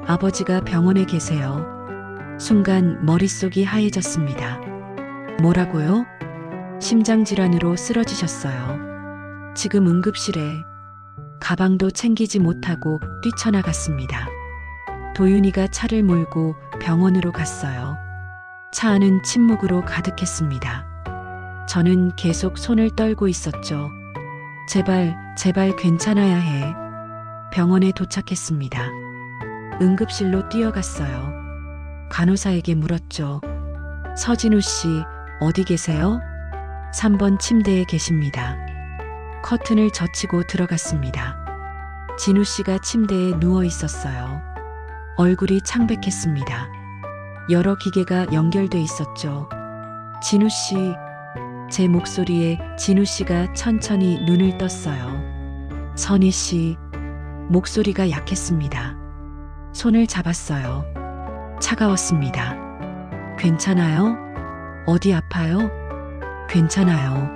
아버지가 병원에 계세요. 순간 머릿속이 하얘졌습니다. 뭐라고요? 심장질환으로 쓰러지셨어요. 지금 응급실에. 가방도 챙기지 못하고 뛰쳐나갔습니다. 도윤이가 차를 몰고 병원으로 갔어요. 차 안은 침묵으로 가득했습니다. 저는 계속 손을 떨고 있었죠. 제발 괜찮아야 해. 병원에 도착했습니다. 응급실로 뛰어갔어요. 간호사에게 물었죠. 서진우 씨, 어디 계세요? 3번 침대에 계십니다. 커튼을 젖히고 들어갔습니다. 진우 씨가 침대에 누워 있었어요. 얼굴이 창백했습니다. 여러 기계가 연결돼 있었죠. 진우 씨, 제 목소리에 진우 씨가 천천히 눈을 떴어요. 선희 씨, 목소리가 약했습니다. 손을 잡았어요. 차가웠습니다. 괜찮아요? 어디 아파요? 괜찮아요.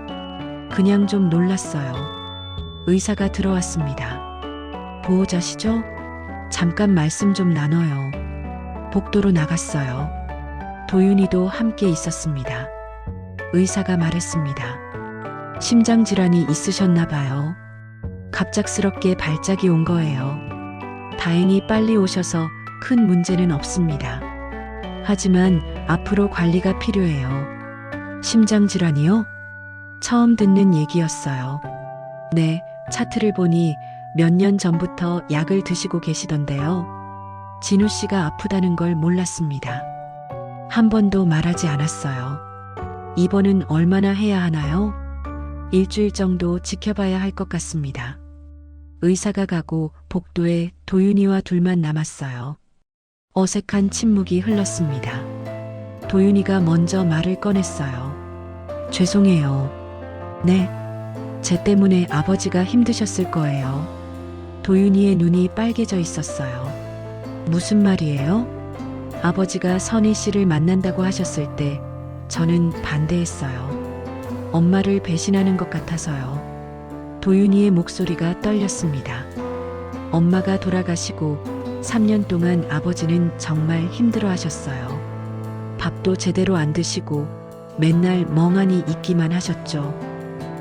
그냥 좀 놀랐어요. 의사가 들어왔습니다. 보호자시죠? 잠깐 말씀 좀 나눠요. 복도로 나갔어요. 도윤이도 함께 있었습니다. 의사가 말했습니다. 심장질환이 있으셨나 봐요. 갑작스럽게 발작이 온 거예요. 다행히 빨리 오셔서 큰 문제는 없습니다. 하지만 앞으로 관리가 필요해요. 심장질환이요? 처음 듣는 얘기였어요. 네, 차트를 보니 몇 년 전부터 약을 드시고 계시던데요. 진우 씨가 아프다는 걸 몰랐습니다. 한 번도 말하지 않았어요. 입원은 얼마나 해야 하나요? 일주일 정도 지켜봐야 할 것 같습니다. 의사가 가고 복도에 도윤이와 둘만 남았어요. 어색한 침묵이 흘렀습니다. 도윤이가 먼저 말을 꺼냈어요. 죄송해요. 네, 제 때문에 아버지가 힘드셨을 거예요. 도윤이의 눈이 빨개져 있었어요. 무슨 말이에요? 아버지가 선희 씨를 만난다고 하셨을 때 저는 반대했어요. 엄마를 배신하는 것 같아서요. 도윤이의 목소리가 떨렸습니다. 엄마가 돌아가시고 3년 동안 아버지는 정말 힘들어 하셨어요. 밥도 제대로 안 드시고 맨날 멍하니 있기만 하셨죠.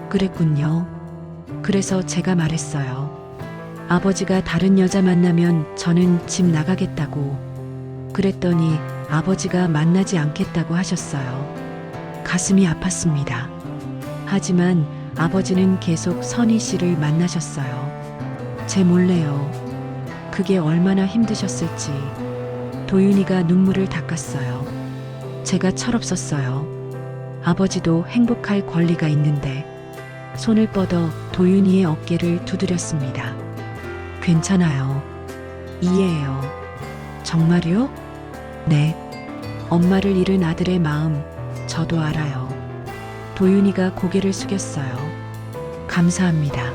그랬군요. 그래서 제가 말했어요. 아버지가 다른 여자 만나면 저는 집 나가겠다고. 그랬더니 아버지가 만나지 않겠다고 하셨어요. 가슴이 아팠습니다. 하지만 아버지는 계속 선희 씨를 만나셨어요. 제 몰래요. 그게 얼마나 힘드셨을지. 도윤이가 눈물을 닦았어요. 제가 철없었어요. 아버지도 행복할 권리가 있는데. 손을 뻗어 도윤이의 어깨를 두드렸습니다. 괜찮아요. 이해해요. 정말요? 네. 엄마를 잃은 아들의 마음 저도 알아요. 도윤이가 고개를 숙였어요. 감사합니다.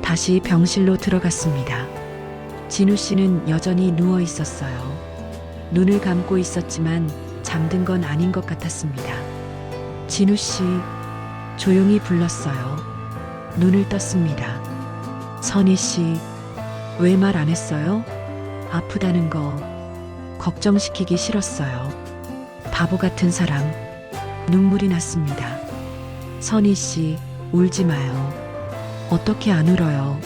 다시 병실로 들어갔습니다. 진우 씨는 여전히 누워 있었어요. 눈을 감고 있었지만 잠든 건 아닌 것 같았습니다. 진우 씨, 조용히 불렀어요. 눈을 떴습니다. 선희 씨, 왜 말 안 했어요? 아프다는 거 걱정시키기 싫었어요. 바보 같은 사람. 눈물이 났습니다. 선희 씨, 울지 마요. 어떻게 안 울어요?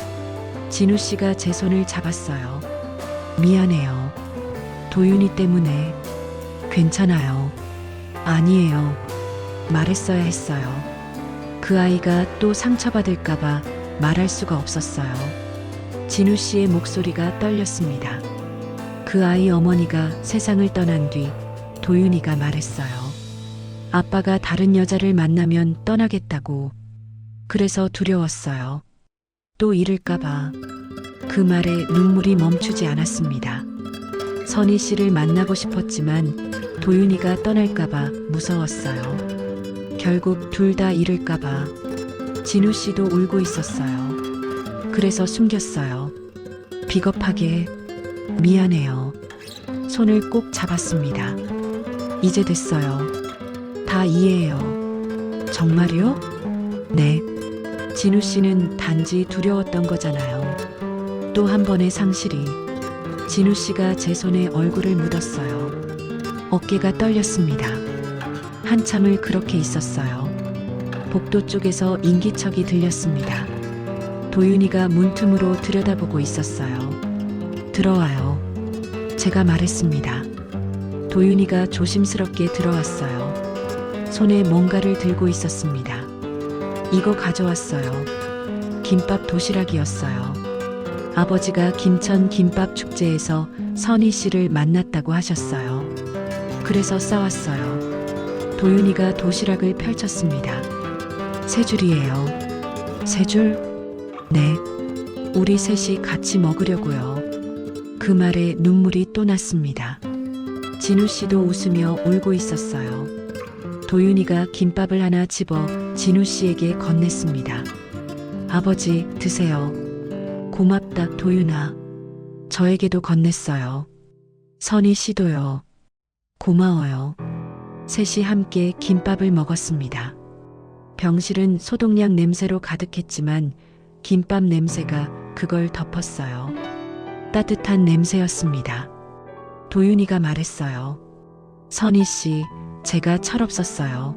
진우 씨가 제 손을 잡았어요. 미안해요. 도윤이 때문에. 괜찮아요. 아니에요. 말했어야 했어요. 그 아이가 또 상처받을까봐 말할 수가 없었어요. 진우 씨의 목소리가 떨렸습니다. 그 아이 어머니가 세상을 떠난 뒤 도윤이가 말했어요. 아빠가 다른 여자를 만나면 떠나겠다고. 그래서 두려웠어요. 또 잃을까봐. 그 말에 눈물이 멈추지 않았습니다. 선희 씨를 만나고 싶었지만 도윤이가 떠날까봐 무서웠어요. 결국 둘 다 잃을까봐. 진우 씨도 울고 있었어요. 그래서 숨겼어요. 비겁하게. 미안해요. 손을 꼭 잡았습니다. 이제 됐어요. 다 이해해요. 정말요? 네. 진우 씨는 단지 두려웠던 거잖아요. 또 한 번의 상실이. 진우 씨가 제 손에 얼굴을 묻었어요. 어깨가 떨렸습니다. 한참을 그렇게 있었어요. 복도 쪽에서 인기척이 들렸습니다. 도윤이가 문틈으로 들여다보고 있었어요. 들어와요. 제가 말했습니다. 도윤이가 조심스럽게 들어왔어요. 손에 뭔가를 들고 있었습니다. 이거 가져왔어요. 김밥 도시락이었어요. 아버지가 김천 김밥 축제에서 선희 씨를 만났다고 하셨어요. 그래서 싸왔어요. 도윤이가 도시락을 펼쳤습니다. 세 줄이에요. 세 줄? 네. 우리 셋이 같이 먹으려고요. 그 말에 눈물이 또 났습니다. 진우 씨도 웃으며 울고 있었어요. 도윤이가 김밥을 하나 집어 진우 씨에게 건넸습니다. 아버지, 드세요. 고맙다, 도윤아. 저에게도 건넸어요. 선희 씨도요. 고마워요. 셋이 함께 김밥을 먹었습니다. 병실은 소독약 냄새로 가득했지만 김밥 냄새가 그걸 덮었어요. 따뜻한 냄새였습니다. 도윤이가 말했어요. 선희 씨, 제가 철없었어요.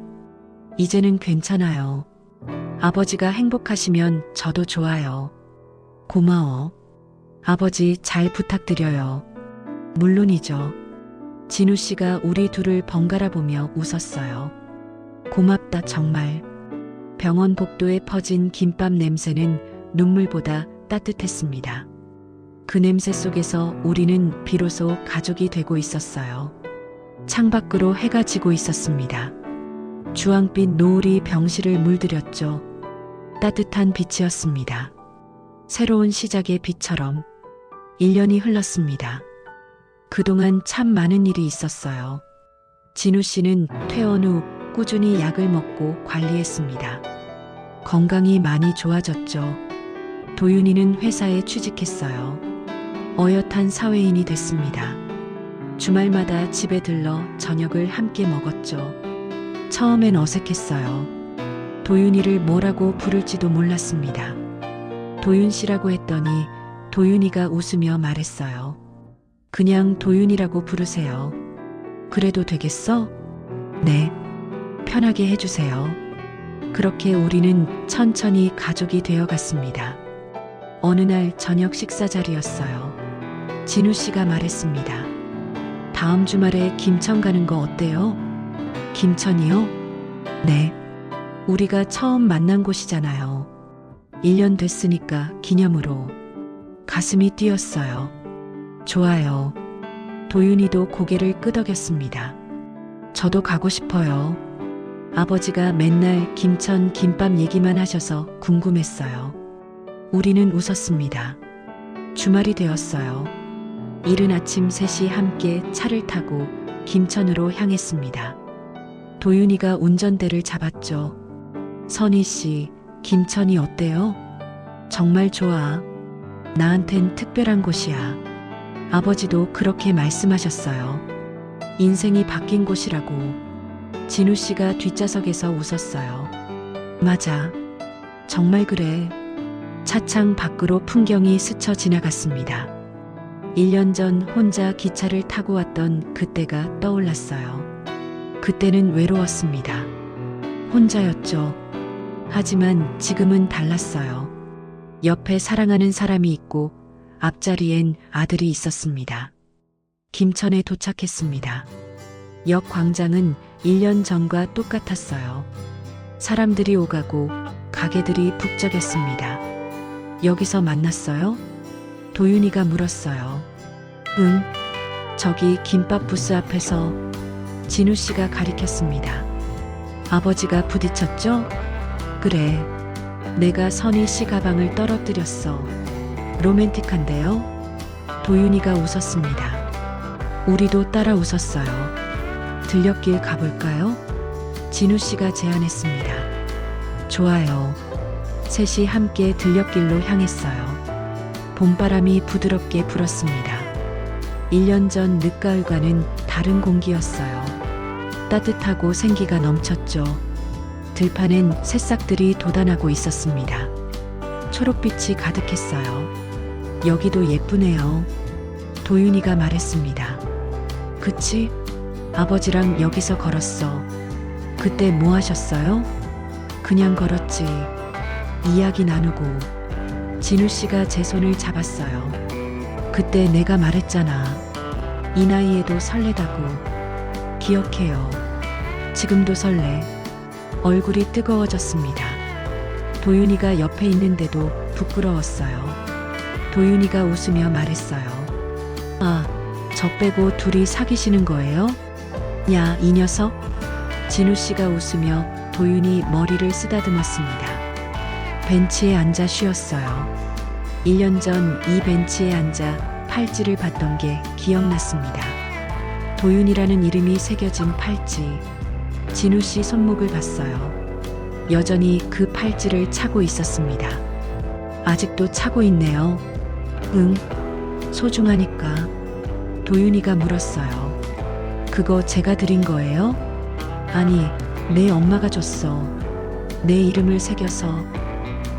이제는 괜찮아요. 아버지가 행복하시면 저도 좋아요. 고마워. 아버지 잘 부탁드려요. 물론이죠. 진우 씨가 우리 둘을 번갈아 보며 웃었어요. 고맙다 정말. 병원 복도에 퍼진 김밥 냄새는 눈물보다 따뜻했습니다. 그 냄새 속에서 우리는 비로소 가족이 되고 있었어요. 창밖으로 해가 지고 있었습니다. 주황빛 노을이 병실을 물들였죠. 따뜻한 빛이었습니다. 새로운 시작의 빛처럼 1년이 흘렀습니다. 그동안 참 많은 일이 있었어요. 진우 씨는 퇴원 후 꾸준히 약을 먹고 관리했습니다. 건강이 많이 좋아졌죠. 도윤이는 회사에 취직했어요. 어엿한 사회인이 됐습니다. 주말마다 집에 들러 저녁을 함께 먹었죠. 처음엔 어색했어요. 도윤이를 뭐라고 부를지도 몰랐습니다. 도윤 씨라고 했더니 도윤이가 웃으며 말했어요. 그냥 도윤이라고 부르세요. 그래도 되겠어? 네. 편하게 해주세요. 그렇게 우리는 천천히 가족이 되어 갔습니다. 어느 날 저녁 식사 자리였어요. 진우 씨가 말했습니다. 다음 주말에 김천 가는 거 어때요? 김천이요? 네. 우리가 처음 만난 곳이잖아요. 1년 됐으니까 기념으로. 가슴이 뛰었어요. 좋아요. 도윤이도 고개를 끄덕였습니다. 저도 가고 싶어요. 아버지가 맨날 김천 김밥 얘기만 하셔서 궁금했어요. 우리는 웃었습니다. 주말이 되었어요. 이른 아침 셋이 함께 차를 타고 김천으로 향했습니다. 도윤이가 운전대를 잡았죠. 선희 씨, 김천이 어때요? 정말 좋아. 나한텐 특별한 곳이야. 아버지도 그렇게 말씀하셨어요. 인생이 바뀐 곳이라고. 진우 씨가 뒷좌석에서 웃었어요. 맞아. 정말 그래. 차창 밖으로 풍경이 스쳐 지나갔습니다. 1년 전 혼자 기차를 타고 왔던 그때가 떠올랐어요. 그때는 외로웠습니다. 혼자였죠. 하지만 지금은 달랐어요. 옆에 사랑하는 사람이 있고 앞자리엔 아들이 있었습니다. 김천에 도착했습니다. 역 광장은 1년 전과 똑같았어요. 사람들이 오가고 가게들이 북적였습니다. 여기서 만났어요? 도윤이가 물었어요. 응, 저기 김밥 부스 앞에서. 진우 씨가 가리켰습니다. 아버지가 부딪혔죠? 그래, 내가 선희 씨 가방을 떨어뜨렸어. 로맨틱한데요? 도윤이가 웃었습니다. 우리도 따라 웃었어요. 들녘길 가볼까요? 진우 씨가 제안했습니다. 좋아요. 셋이 함께 들녘길로 향했어요. 봄바람이 부드럽게 불었습니다. 1년 전 늦가을과는 다른 공기였어요. 따뜻하고 생기가 넘쳤죠. 들판엔 새싹들이 돋아나고 있었습니다. 초록빛이 가득했어요. 여기도 예쁘네요. 도윤이가 말했습니다. 그치? 아버지랑 여기서 걸었어. 그때 뭐 하셨어요? 그냥 걸었지. 이야기 나누고. 진우 씨가 제 손을 잡았어요. 그때 내가 말했잖아. 이 나이에도 설레다고. 기억해요. 지금도 설레. 얼굴이 뜨거워졌습니다. 도윤이가 옆에 있는데도 부끄러웠어요. 도윤이가 웃으며 말했어요. 아, 저 빼고 둘이 사귀시는 거예요? 야, 이 녀석. 진우 씨가 웃으며 도윤이 머리를 쓰다듬었습니다. 벤치에 앉아 쉬었어요. 1년 전 이 벤치에 앉아 팔찌를 봤던 게 기억났습니다. 도윤이라는 이름이 새겨진 팔찌. 진우 씨 손목을 봤어요. 여전히 그 팔찌를 차고 있었습니다. 아직도 차고 있네요. 응, 소중하니까. 도윤이가 물었어요. 그거 제가 드린 거예요? 아니, 내 엄마가 줬어. 내 이름을 새겨서.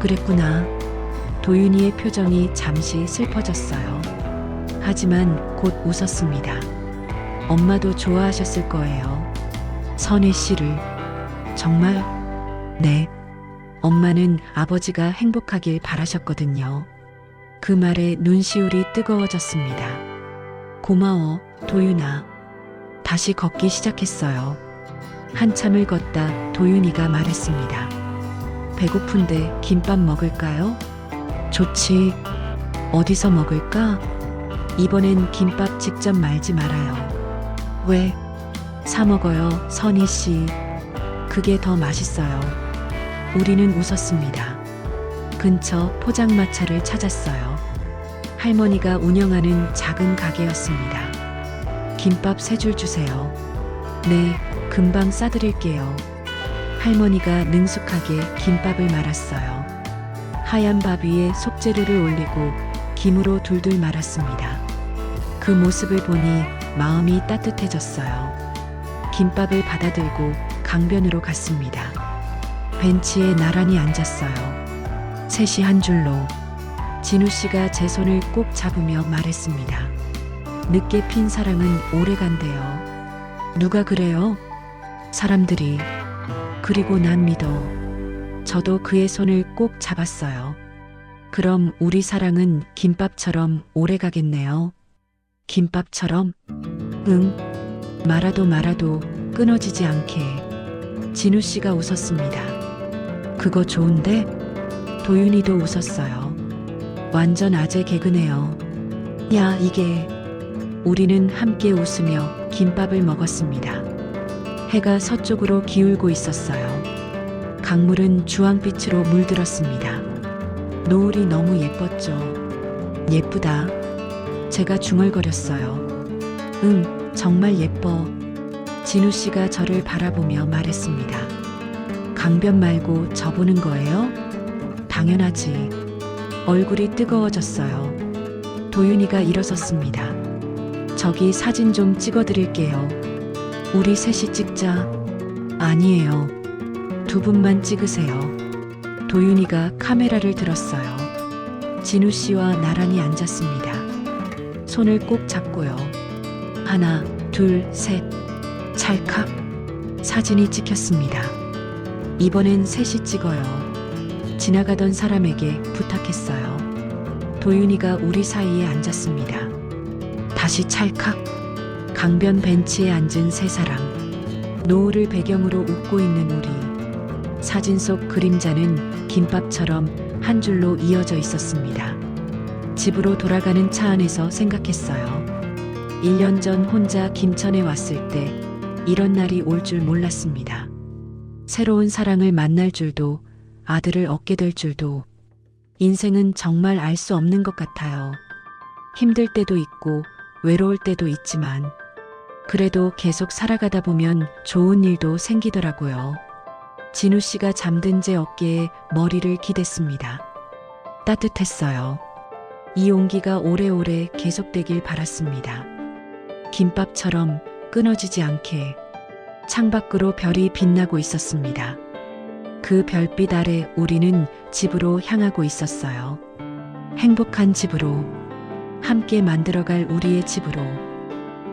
그랬구나. 도윤이의 표정이 잠시 슬퍼졌어요. 하지만 곧 웃었습니다. 엄마도 좋아하셨을 거예요. 선희 씨를. 정말? 네. 엄마는 아버지가 행복하길 바라셨거든요. 그 말에 눈시울이 뜨거워졌습니다. 고마워, 도윤아. 다시 걷기 시작했어요. 한참을 걷다 도윤이가 말했습니다. 배고픈데 김밥 먹을까요? 좋지. 어디서 먹을까? 이번엔 김밥 직접 말지 말아요. 왜? 사 먹어요, 선희 씨. 그게 더 맛있어요. 우리는 웃었습니다. 근처 포장마차를 찾았어요. 할머니가 운영하는 작은 가게였습니다. 김밥 3줄 주세요. 네, 금방 싸드릴게요. 할머니가 능숙하게 김밥을 말았어요. 하얀 밥 위에 속재료를 올리고 김으로 둘둘 말았습니다. 그 모습을 보니 마음이 따뜻해졌어요. 김밥을 받아들고 강변으로 갔습니다. 벤치에 나란히 앉았어요. 셋이 한 줄로. 진우 씨가 제 손을 꼭 잡으며 말했습니다. 늦게 핀 사랑은 오래 간대요. 누가 그래요? 사람들이. 그리고 난 믿어. 저도 그의 손을 꼭 잡았어요. 그럼 우리 사랑은 김밥처럼 오래 가겠네요. 김밥처럼? 응. 말아도 말아도 끊어지지 않게. 진우 씨가 웃었습니다. 그거 좋은데? 도윤이도 웃었어요. 완전 아재 개그네요. 야, 이게. 우리는 함께 웃으며 김밥을 먹었습니다. 해가 서쪽으로 기울고 있었어요. 강물은 주황빛으로 물들었습니다. 노을이 너무 예뻤죠. 예쁘다. 제가 중얼거렸어요. 응, 정말 예뻐. 진우 씨가 저를 바라보며 말했습니다. 강변 말고 저 보는 거예요? 당연하지. 얼굴이 뜨거워졌어요. 도윤이가 일어섰습니다. 저기 사진 좀 찍어드릴게요. 우리 셋이 찍자. 아니에요. 두 분만 찍으세요. 도윤이가 카메라를 들었어요. 진우 씨와 나란히 앉았습니다. 손을 꼭 잡고요. 하나, 둘, 셋. 찰칵. 사진이 찍혔습니다. 이번엔 셋이 찍어요. 지나가던 사람에게 부탁했어요. 도윤이가 우리 사이에 앉았습니다. 다시 찰칵. 강변 벤치에 앉은 세 사람. 노을을 배경으로 웃고 있는 우리. 사진 속 그림자는 김밥처럼 한 줄로 이어져 있었습니다. 집으로 돌아가는 차 안에서 생각했어요. 1년 전 혼자 김천에 왔을 때 이런 날이 올 줄 몰랐습니다. 새로운 사랑을 만날 줄도, 아들을 얻게 될 줄도. 인생은 정말 알 수 없는 것 같아요. 힘들 때도 있고 외로울 때도 있지만 그래도 계속 살아가다 보면 좋은 일도 생기더라고요. 진우 씨가 잠든 제 어깨에 머리를 기댔습니다. 따뜻했어요. 이 온기가 오래오래 계속되길 바랐습니다. 김밥처럼 끊어지지 않게. 창밖으로 별이 빛나고 있었습니다. 그 별빛 아래 우리는 집으로 향하고 있었어요. 행복한 집으로. 함께 만들어갈 우리의 집으로.